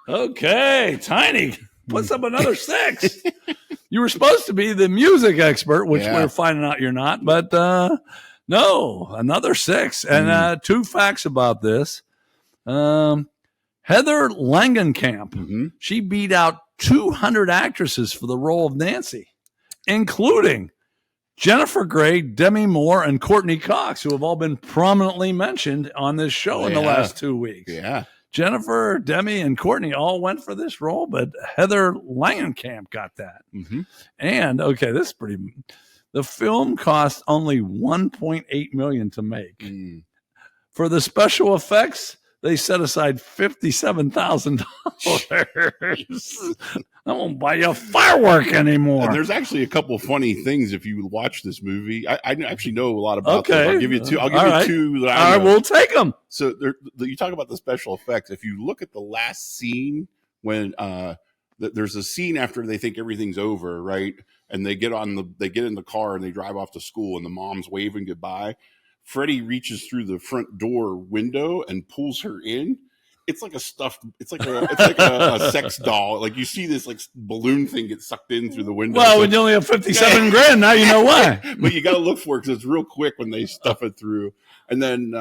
Okay, Tiny, puts up another 6. You were supposed to be the music expert, which we're finding out you're not, but no, another 6. And 2 facts about this. Heather Langenkamp, she beat out 200 actresses for the role of Nancy, including Jennifer Grey, Demi Moore, and Courtney Cox, who have all been prominently mentioned on this show in the last 2 weeks. Yeah. Jennifer, Demi, and Courtney all went for this role, but Heather Langenkamp got that. And, okay, this is pretty... The film cost only $1.8 million to make. For the special effects, they set aside $57,000. I won't buy you a firework anymore. And there's actually a couple of funny things if you watch this movie. I actually know a lot about this. I'll give you 2. I'll give you 2. That I know. We'll take them. So you talk about the special effects. If you look at the last scene when there's a scene after they think everything's over, right? And they get in the car and they drive off to school and the mom's waving goodbye. Freddie reaches through the front door window and pulls her in. It's like a sex doll. Like you see this like balloon thing get sucked in through the window. Well, when you only have $57,000, now you know why. But you got to look for it because it's real quick when they stuff it through. And then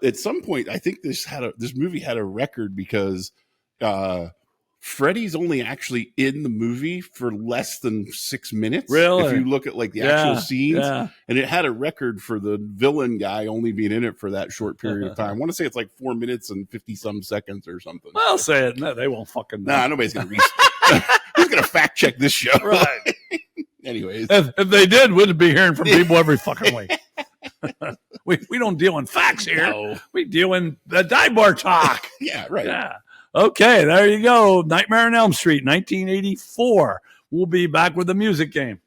at some point, I think this movie had a record because Freddie's only actually in the movie for less than 6 minutes. Really? If you look at like the actual scenes. Yeah. And it had a record for the villain guy only being in it for that short period of time. I want to say it's like 4 minutes and 50 some seconds or something. I'll say it. No, they won't fucking know. Nah, nobody's going to who's going to fact check this show? Right. Anyways. If they did, we'd be hearing from people every fucking week. We don't deal in facts here. No. We deal in the dive bar talk. Yeah, right. Yeah. Okay, there you go. Nightmare on Elm Street, 1984. We'll be back with the music game.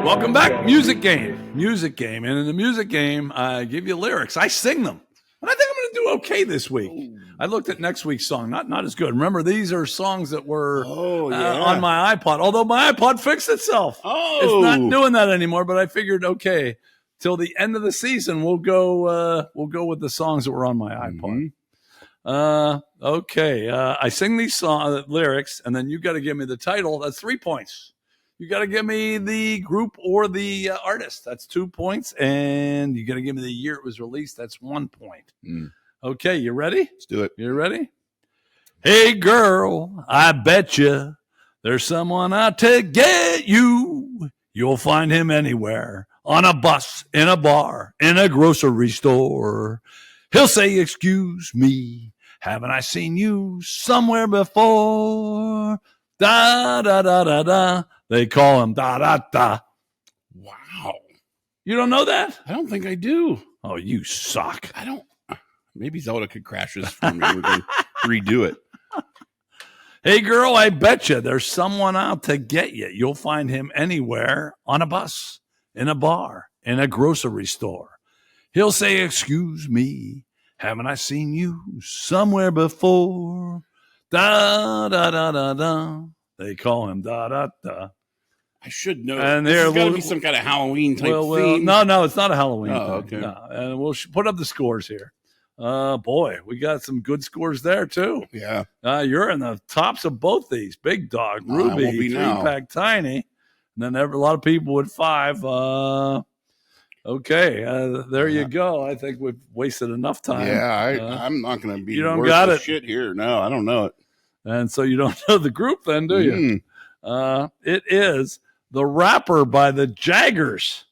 Welcome back. Music game. Music game. And in the music game, I give you lyrics. I sing them. And I think I'm going to do okay this week. I looked at next week's song. Not as good. Remember, these are songs that were on my iPod. Although my iPod fixed itself. It's not doing that anymore. But I figured, okay, till the end of the season, we'll go with the songs that were on my iPod. Okay. I sing these song lyrics, and then you got to give me the title. That's 3 points. You got to give me the group or the artist. That's 2 points. And you got to give me the year it was released. That's 1 point. Okay. You ready? Let's do it. You ready? Hey, girl, I bet you there's someone out to get you. You'll find him anywhere, on a bus, in a bar, in a grocery store. He'll say, excuse me, haven't I seen you somewhere before? Da, da, da, da, da. They call him da, da, da. Wow. You don't know that? I don't think I do. Oh, you suck. I don't. Maybe Zelda could crash this for me. We can redo it. Hey, girl, I bet you there's someone out to get you. You'll find him anywhere, on a bus, in a bar, in a grocery store. He'll say, excuse me, haven't I seen you somewhere before? Da, da, da, da, da. They call him da, da, da. I should know. And there's got to be some kind of Halloween type theme. No, it's not a Halloween thing. Okay. No. And we'll put up the scores here. Boy, we got some good scores there, too. Yeah. You're in the tops of both these. Big Dog, Ruby, 3-pack Tiny. And then a lot of people with 5. Okay, there you go. I think we've wasted enough time. Yeah, I'm not going to be you don't worth got the it. shit here. No, I don't know it. And so you don't know the group then, do you? It is The Rapper by the Jaggers.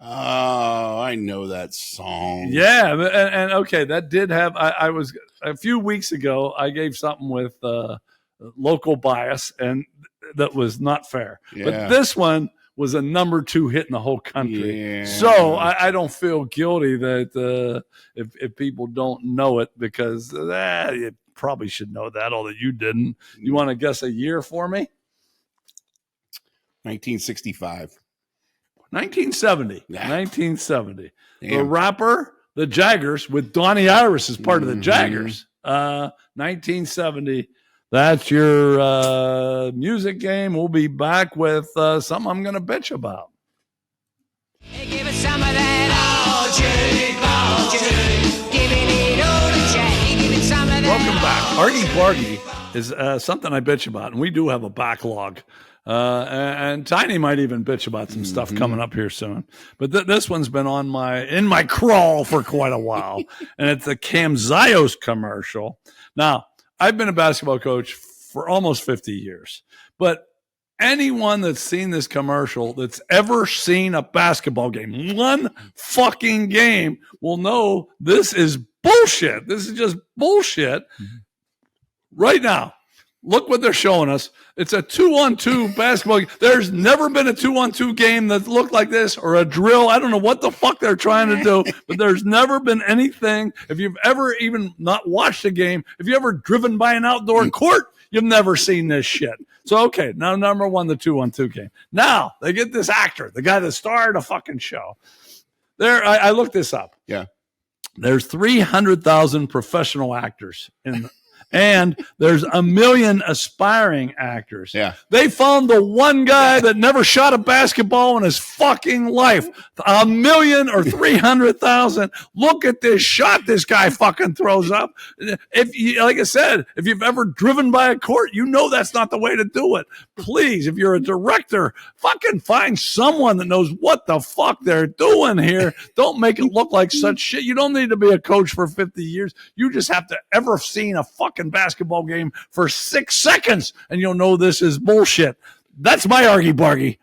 Oh, I know that song. Yeah, and okay, that did have. I was a few weeks ago. I gave something with local bias, and that was not fair. Yeah. But this one was a number 2 hit in the whole country. Yeah. So I don't feel guilty that if people don't know it, because you probably should know that, although you didn't. You want to guess a year for me? 1965. 1970. Yeah. 1970. Damn. The Rapper, the Jaggers, with Donnie Iris as part of the Jaggers. 1970. That's your music game. We'll be back with something I'm going to bitch about. Hey, give us some of that giving it all to Jack. Give it some of that. Welcome back. Argy Bargy is something I bitch about, and we do have a backlog. And Tiny might even bitch about some stuff coming up here soon. But this one's been in my crawl for quite a while, and it's a Camzyos commercial. Now, I've been a basketball coach for almost 50 years, but anyone that's seen this commercial, that's ever seen a basketball game, one fucking game, will know this is bullshit. This is just bullshit. Right now, look what they're showing us. It's a 2-on-2 basketball game. There's never been a 2-on-2 game that looked like this, or a drill. I don't know what the fuck they're trying to do, but there's never been anything. If you've ever even not watched a game, if you've ever driven by an outdoor court, you've never seen this shit. So, okay, now number 1, the 2-on-2 game. Now they get this actor, the guy that starred a fucking show. I looked this up. Yeah. There's 300,000 professional actors and there's 1 million aspiring actors. Yeah. They found the one guy that never shot a basketball in his fucking life. 1 million or 300,000. Look at this shot this guy fucking throws up. Like I said, if you've ever driven by a court, you know that's not the way to do it. Please, if you're a director, fucking find someone that knows what the fuck they're doing here. Don't make it look like such shit. You don't need to be a coach for 50 years. You just have to ever seen a fucking basketball game for 6 seconds and you'll know this is bullshit. That's my Argy Bargy.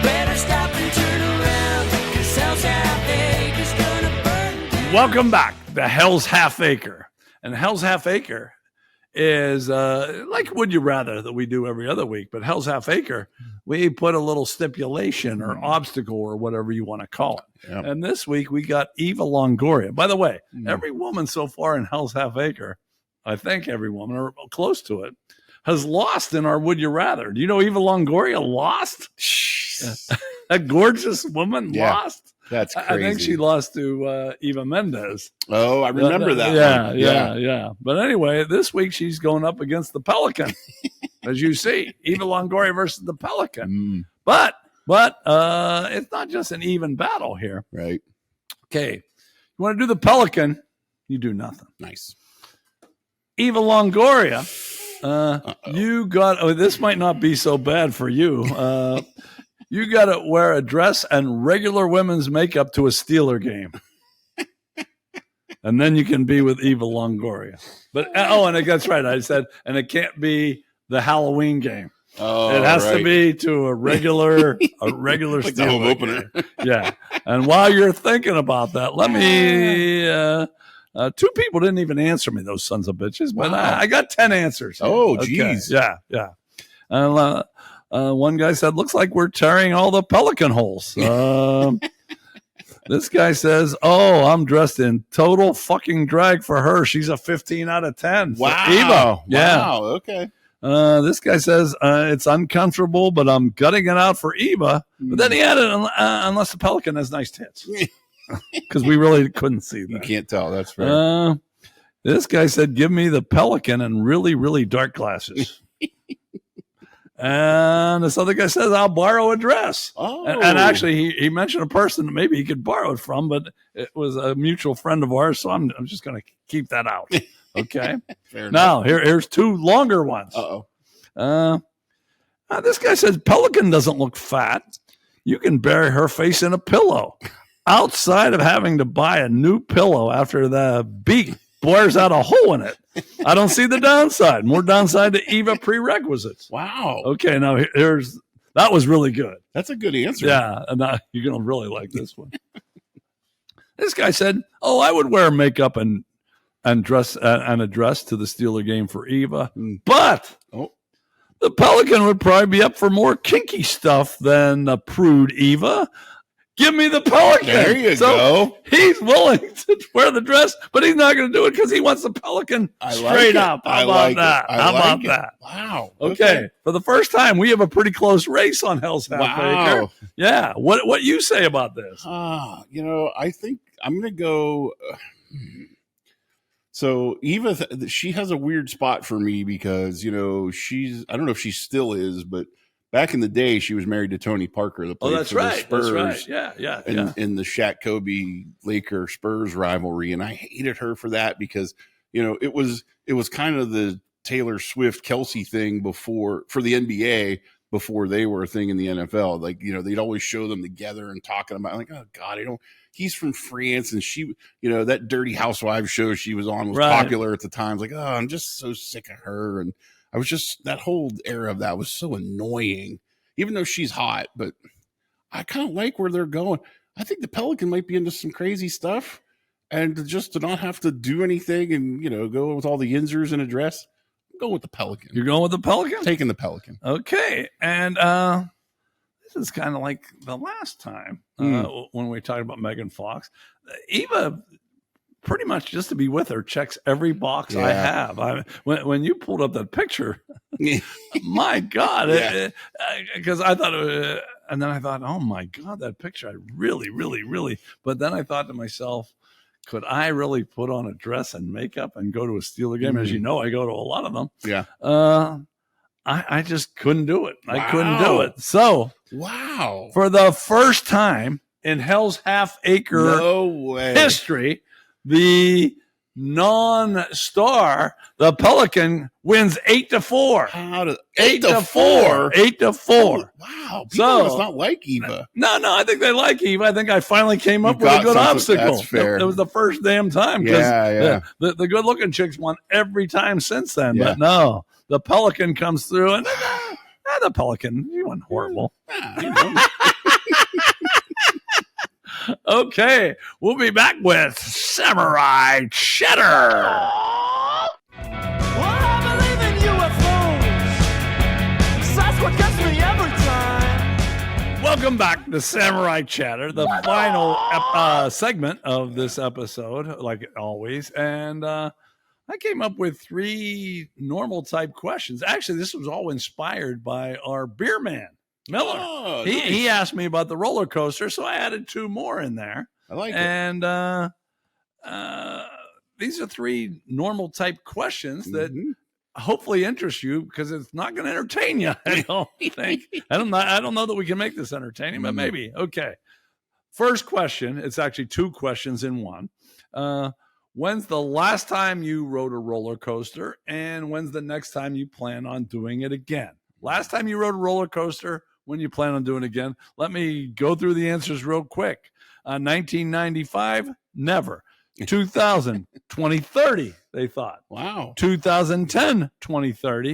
Better stop and turn around, 'cause Hell's Half Acre's gonna burn down. Welcome back to Hell's Half Acre. And Hell's Half Acre is like Would You Rather that we do every other week, but Hell's Half Acre, we put a little stipulation or obstacle or whatever you want to call it. Yep. And this week we got Eva Longoria. By the way, every woman so far in Hell's Half Acre, I think every woman or close to it, has lost in our Would You Rather. Do you know Eva Longoria lost? A gorgeous woman lost. That's crazy. I think she lost to Eva Mendes. Oh, I remember that one. Yeah. But anyway, this week she's going up against the Pelican. As you see, Eva Longoria versus the Pelican. But But it's not just an even battle here. Right. Okay. You want to do the Pelican? You do nothing. Nice. Eva Longoria, you got, this might not be so bad for you. You got to wear a dress and regular women's makeup to a Steeler game. And then you can be with Eva Longoria. But, and that's right. I said, and it can't be the Halloween game. Oh, it has to be to a regular like the home opener. Yeah. And while you're thinking about that, let me, 2 people didn't even answer me, those sons of bitches, but wow. I got 10 answers. Oh, geez. Okay. Yeah. And one guy said, looks like we're tearing all the Pelican holes. This guy says, I'm dressed in total fucking drag for her. She's a 15 out of 10. Wow. Eva. Yeah. Wow. Okay. This guy says, it's uncomfortable, but I'm gutting it out for Eva. But then he added, unless the Pelican has nice tits. Because we really couldn't see that. You can't tell. That's fair. This guy said, give me the Pelican and really, really dark glasses. And this other guy says, I'll borrow a dress. Oh. And actually, he mentioned a person that maybe he could borrow it from, but it was a mutual friend of ours, so I'm just going to keep that out. Okay. Fair now, enough. here's 2 longer ones. This guy says, Pelican doesn't look fat. You can bury her face in a pillow. Outside of having to buy a new pillow after the beak bores out a hole in it, I don't see the downside. More downside to Eva prerequisites. Wow. Okay, now that was really good. That's a good answer. Yeah, and you're going to really like this one. This guy said, I would wear makeup and dress and a dress to the Steeler game for Eva, but the Pelican would probably be up for more kinky stuff than the prude Eva. Give me the Pelican. There you go. He's willing to wear the dress, but he's not going to do it because he wants the Pelican straight up. How about that? How about that? Wow. Okay. For the first time, we have a pretty close race on Hell's Half Acre. Yeah. What you say about this? I think I'm going to go. So Eva, she has a weird spot for me because, I don't know if she still is, but back in the day, she was married to Tony Parker. The that's for right. The Spurs. That's right. Yeah. In the Shaq Kobe Laker Spurs rivalry, and I hated her for that because it was kind of the Taylor Swift Kelsey thing for the NBA before they were a thing in the NFL. Like they'd always show them together and talking about like, oh God, he's from France, and she that Dirty Housewives show she was on was popular at the time. Like, I'm just so sick of her, and I was just, that whole era of that was so annoying, even though she's hot, but I kind of like where they're going. I think the Pelican might be into some crazy stuff, and just to not have to do anything and, go with all the yinzers in a dress, I'm going with the Pelican. You're going with the Pelican? Taking the Pelican. Okay. And this is kind of like the last time when we talked about Megan Fox. Eva, pretty much just to be with her, checks every box I have. When you pulled up that picture, my God, because I thought, and then I thought, oh my God, that picture, I really, really, really. But then I thought to myself, could I really put on a dress and makeup and go to a Steeler game? As you know, I go to a lot of them. Yeah. I just couldn't do it. I couldn't do it. So, for the first time in Hell's Half Acre history, the non-star, the Pelican, wins 8-4. How did 8-4? 8-4. Wow. People must not like Eva. No, I think they like Eva. I think I finally came up with a good obstacle. That's fair. It was the first damn time. The good-looking chicks won every time since then. But no, the Pelican comes through, and the Pelican, he wasn't horrible. Okay, we'll be back with Samurai Chatter. Well, I believe in UFOs. That's what gets me every time. Welcome back to Samurai Chatter, the final segment of this episode, like always. And I came up with 3 normal type questions. Actually, this was all inspired by our beer man, Miller. Oh, he asked me about the roller coaster, so I added 2 more in there. I like it. And these are 3 normal type questions that hopefully interest you because it's not going to entertain you. I don't think. I don't know that we can make this entertaining, but maybe. Okay. First question. It's actually two questions in one. When's the last time you rode a roller coaster, and when's the next time you plan on doing it again? Last time you rode a roller coaster, when you plan on doing it again? Let me go through the answers real quick. 1995, never. 2000, 2030, they thought. Wow. 2010, 2030.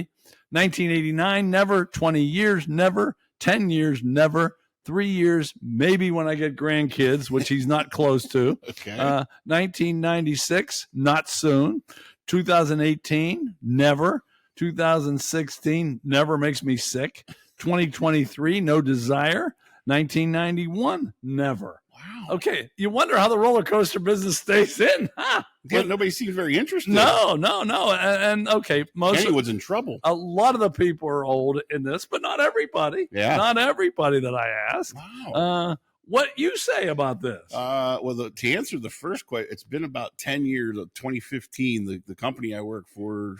1989, never. 20 years, never. 10 years, never. 3 years, maybe when I get grandkids, which he's not close to. Okay. 1996, not soon. 2018, never. 2016, never, makes me sick. 2023, no desire. 1991, never. Wow. Okay, you wonder how the roller coaster business stays in, huh? Yeah, nobody seems very interested. No. And okay, Kennywood's in trouble. A lot of the people are old in this, but not everybody. Yeah. Not everybody that I ask. Wow. What you say about this? To answer the first question, it's been about 10 years. 2015, the company I work for,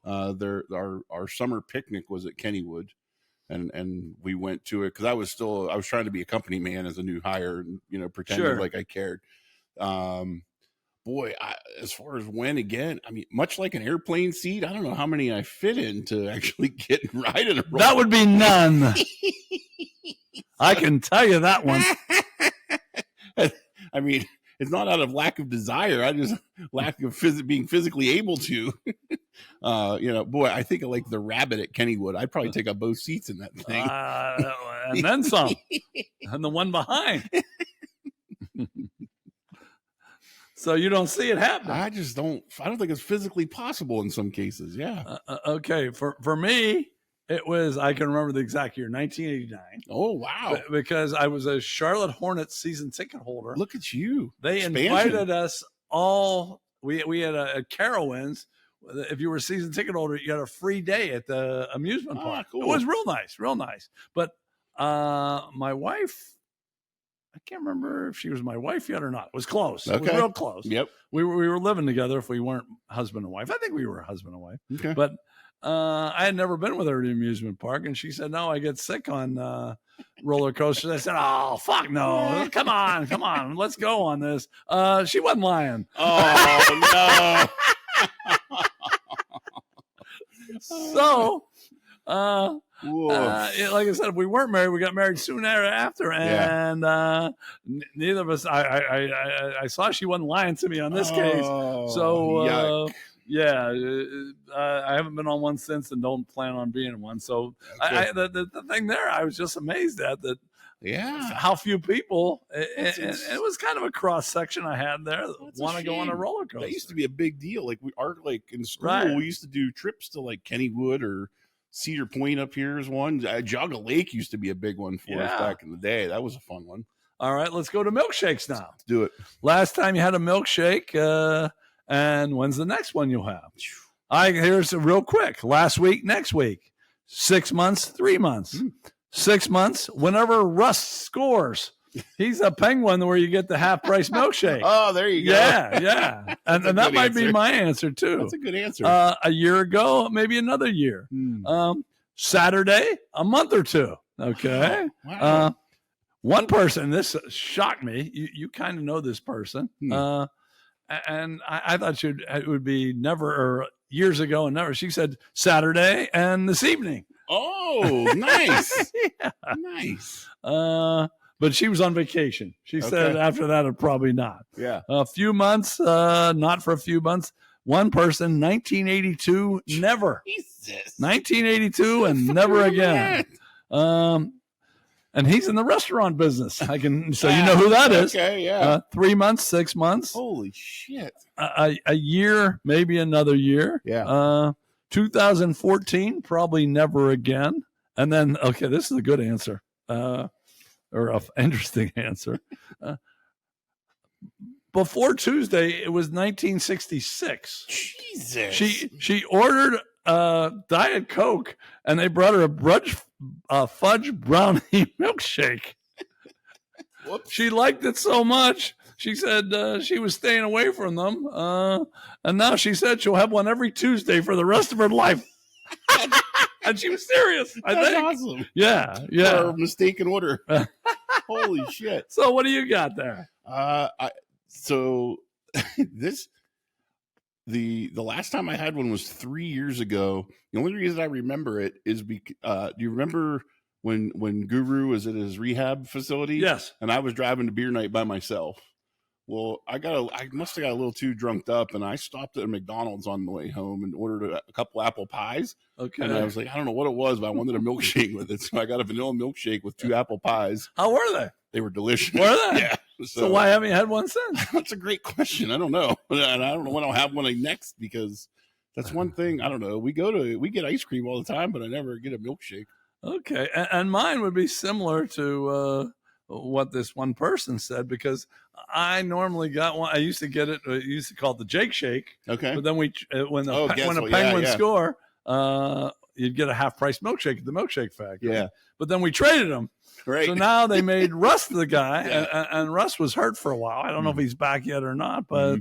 our summer picnic was at Kennywood, and we went to it because I was trying to be a company man as a new hire and pretending like I cared. As far as when again, I mean, much like an airplane seat, I don't know how many I fit in to actually get and ride in a roller. That would be none. I can tell you that one. I mean, it's not out of lack of desire. I just lack of being physically able to. I think of like the rabbit at Kennywood. I'd probably take up both seats in that thing. And then some. And the one behind. So you don't see it happening. I don't think it's physically possible in some cases. Yeah. Okay. For me, it was, I can remember the exact year, 1989. Oh, wow. Because I was a Charlotte Hornets season ticket holder. Look at you. They invited us all. We had a Carowinds. If you were a season ticket holder, you got a free day at the amusement park. Cool. It was real nice. But my wife, I can't remember if she was my wife yet or not. It was close. Okay. It was real close. Yep. We were living together if we weren't husband and wife. I think we were husband and wife. Okay. But I had never been with her at the amusement park, and she said, no, I get sick on roller coasters. I said, oh, fuck no. Come on. Let's go on this. She wasn't lying. Oh, no. So, like I said, we weren't married. We got married soon thereafter, and neither of us. I saw she wasn't lying to me on this case. So, I haven't been on one since, and don't plan on being in one. So, the thing there, I was just amazed at that. Yeah, how few people, and it was kind of a cross section I had there that want to go on a roller coaster. That used to be a big deal. Like in school, we used to do trips to like Kennywood or Cedar Point up here is one. Jogga Lake used to be a big one for us back in the day. That was a fun one. All right, let's go to milkshakes now. Let's do it. Last time you had a milkshake, and when's the next one you'll have? Here's real quick. Last week, next week, 6 months, 3 months. 6 months, whenever Russ scores. He's a Penguin where you get the half-price milkshake. Oh, there you go. Yeah. And that might be my answer, too. That's a good answer. A year ago, maybe another year. Saturday, a month or two. Okay. Wow. One person, this shocked me. You kind of know this person. And I thought it would be never, or years ago and never. She said Saturday and this evening. Oh, nice. Nice. But she was on vacation. She said after that, probably not. Yeah. A few months, not for a few months. One person, 1982, never. Jesus. 1982 and never again. And he's in the restaurant business. You know who that is. Okay, yeah. 3 months, 6 months. Holy shit. A year, maybe another year. Yeah. 2014, probably never again. And then, this is a good answer, or an interesting answer. Before Tuesday, it was 1966. Jesus. She ordered Diet Coke, and they brought her a fudge brownie milkshake. Whoops. She liked it so much, She said she was staying away from them, and now she said she'll have one every Tuesday for the rest of her life. And she was serious. I That's think. awesome. Yeah. Or mistaken order. Holy shit. So what do you got there? The last time I had one was 3 years ago. The only reason I remember it is because do you remember when Guru was at his rehab facility? Yes. And I was driving to beer night by myself. Well, I must have got a little too drunked up, and I stopped at a McDonald's on the way home and ordered a couple apple pies. Okay. And I was like, I don't know what it was, but I wanted a milkshake with it, so I got a vanilla milkshake with 2 apple pies. How were they? They were delicious. Were they? Yeah. So why haven't you had one since? That's a great question. I don't know. And I don't know when I'll have one next, because that's one thing. I don't know. We get ice cream all the time, but I never get a milkshake. Okay. And mine would be similar to what this one person said, because I normally got one. I used to get it. I used to call it the Jake Shake. Okay. But then when the yeah, Penguins yeah. score, you'd get a half price milkshake at the Milkshake Factory. Yeah. But then we traded them. Right. So now they made Russ the guy, Yeah. and Russ was hurt for a while. I don't know if he's back yet or not, but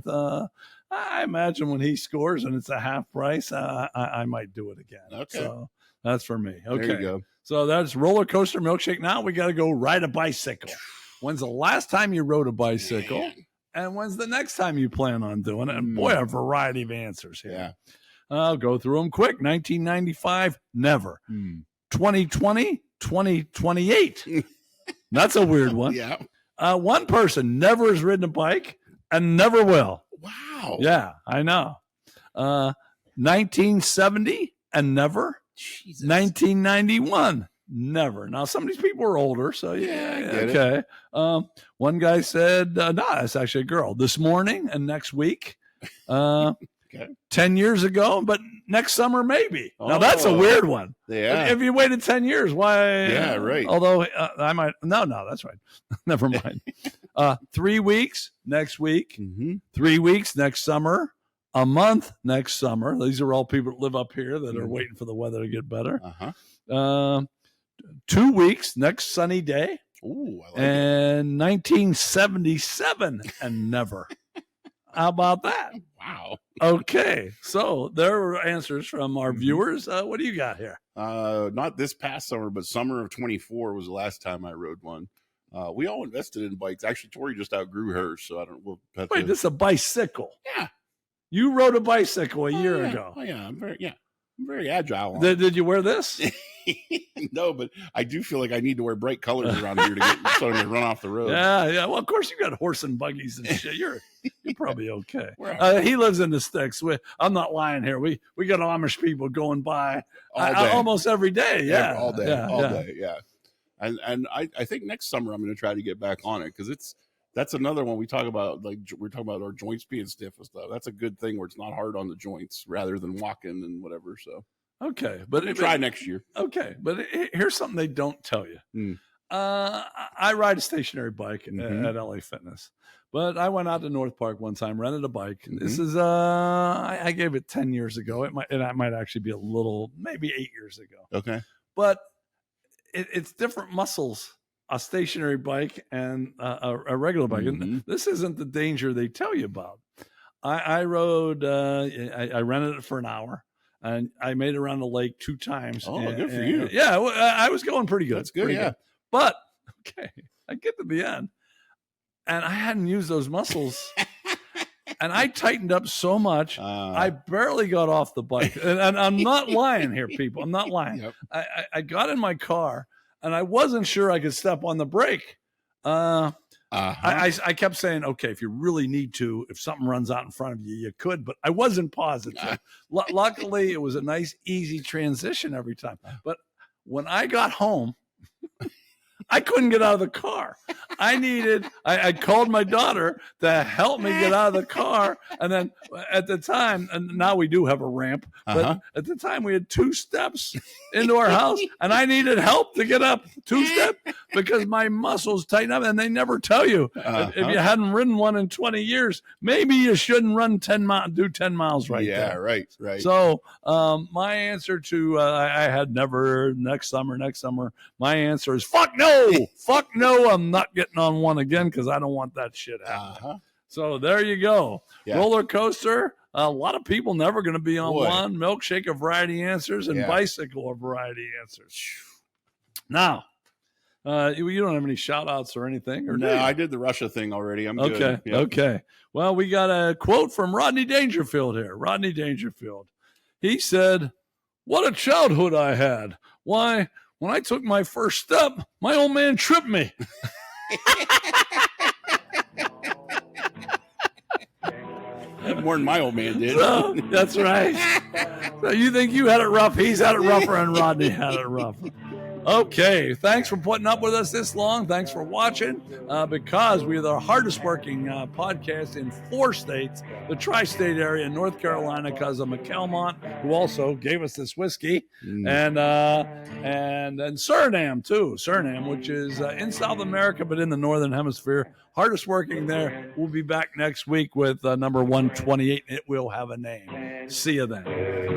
I imagine when he scores and it's a half price, I might do it again. Okay. So that's for me. Okay. There you go. So that's roller coaster milkshake. Now we got to go ride a bicycle. When's the last time you rode a bicycle? Man. And when's the next time you plan on doing it? And boy, a variety of answers here. Yeah. I'll go through them quick. 1995, never. 2020, 2028. That's a weird one. Yeah. One person never has ridden a bike and never will. Wow. Yeah, I know. 1970 and never. Jesus. 1991, never. Now, some of these people are older, so yeah, I get it. okay. One guy said, no, that's actually a girl. This morning and next week. Okay. 10 years ago, but next summer, maybe. Now, that's a Oh. weird one. Yeah. If you waited 10 years, why? Yeah, right. Although I might. No, that's right. Never mind. 3 weeks next week. Mm-hmm. 3 weeks next summer. A month next summer. These are all people that live up here that are waiting for the weather to get better. Uh-huh. 2 weeks next sunny day. Ooh, I like it. And 1977 and never. How about that? Wow. Okay, so there were answers from our viewers. What do you got here? Not this past summer, but summer of 24 was the last time I rode one. We all invested in bikes. Actually, Tori just outgrew hers, so I don't. We'll have Wait, to- this is a bicycle. Yeah. You rode a bicycle a year yeah. ago. Oh yeah, I'm very agile. on Did you wear this? it. No, but I do feel like I need to wear bright colors around here to get so I don't run off the road. Yeah. Well, of course you got horse and buggies and shit. You're probably okay. We're- He lives in the sticks. I'm not lying here. We got Amish people going by All day. almost every day. Yeah, all day, yeah, all yeah. day. Yeah, and I think next summer I'm going to try to get back on it, because that's another one we talk about. Like, we're talking about our joints being stiff and stuff. That's a good thing where it's not hard on the joints rather than walking and whatever. So Okay, but we'll try next year. Okay, but here's something they don't tell you. Mm. I ride a stationary bike Mhm. at LA Fitness, but I went out to North Park one time, rented a bike. Mm-hmm. This is I gave it 10 years ago. It might actually be a little, maybe 8 years ago. Okay. But it's different muscles. A stationary bike and a regular bike. And Mhm. this isn't the danger they tell you about. I rode. I rented it for an hour. And I made it around the lake 2 times. Oh, good for you. Yeah, well, I was going pretty good. That's good, pretty yeah. But, okay, I get to the end, and I hadn't used those muscles, and I tightened up so much, I barely got off the bike. And I'm not lying here, people. I'm not lying. Yep. I got in my car, and I wasn't sure I could step on the brake. I kept saying, okay, if you really need to, if something runs out in front of you, you could, but I wasn't positive. Luckily, it was a nice, easy transition every time. But when I got home, I couldn't get out of the car. I called my daughter to help me get out of the car. And then at the time, and now we do have a ramp, but at the time we had 2 steps into our house, and I needed help to get up 2 steps because my muscles tighten up, and they never tell you. If you hadn't ridden one in 20 years, maybe you shouldn't run 10 miles, do 10 miles right yeah, there. right. So my answer to I had never next summer. My answer is fuck no. no, fuck no, I'm not getting on one again because I don't want that shit happening. So there you go. Yeah. Roller coaster. A lot of people never going to be on Boy. one. Milkshake of variety answers and Yeah. bicycle of variety answers. Now, you don't have any shout outs or anything? Or do No, you? I did the Russia thing already. I'm Okay. good. Yep. Okay. Well, we got a quote from Rodney Dangerfield here. Rodney Dangerfield. He said, "What a childhood I had. Why, when I took my first step, my old man tripped me." More than my old man did. So, that's right. So you think you had it rough? He's had it rougher, and Rodney had it rougher. Okay, thanks for putting up with us this long. Thanks for watching. Because we are the hardest working podcast in 4 states, the tri-state area in North Carolina, because of Micheal, who also gave us this whiskey, and Suriname too. Suriname, which is in South America, but in the Northern Hemisphere. Hardest working there. We'll be back next week with number 128. It will have a name. See you then.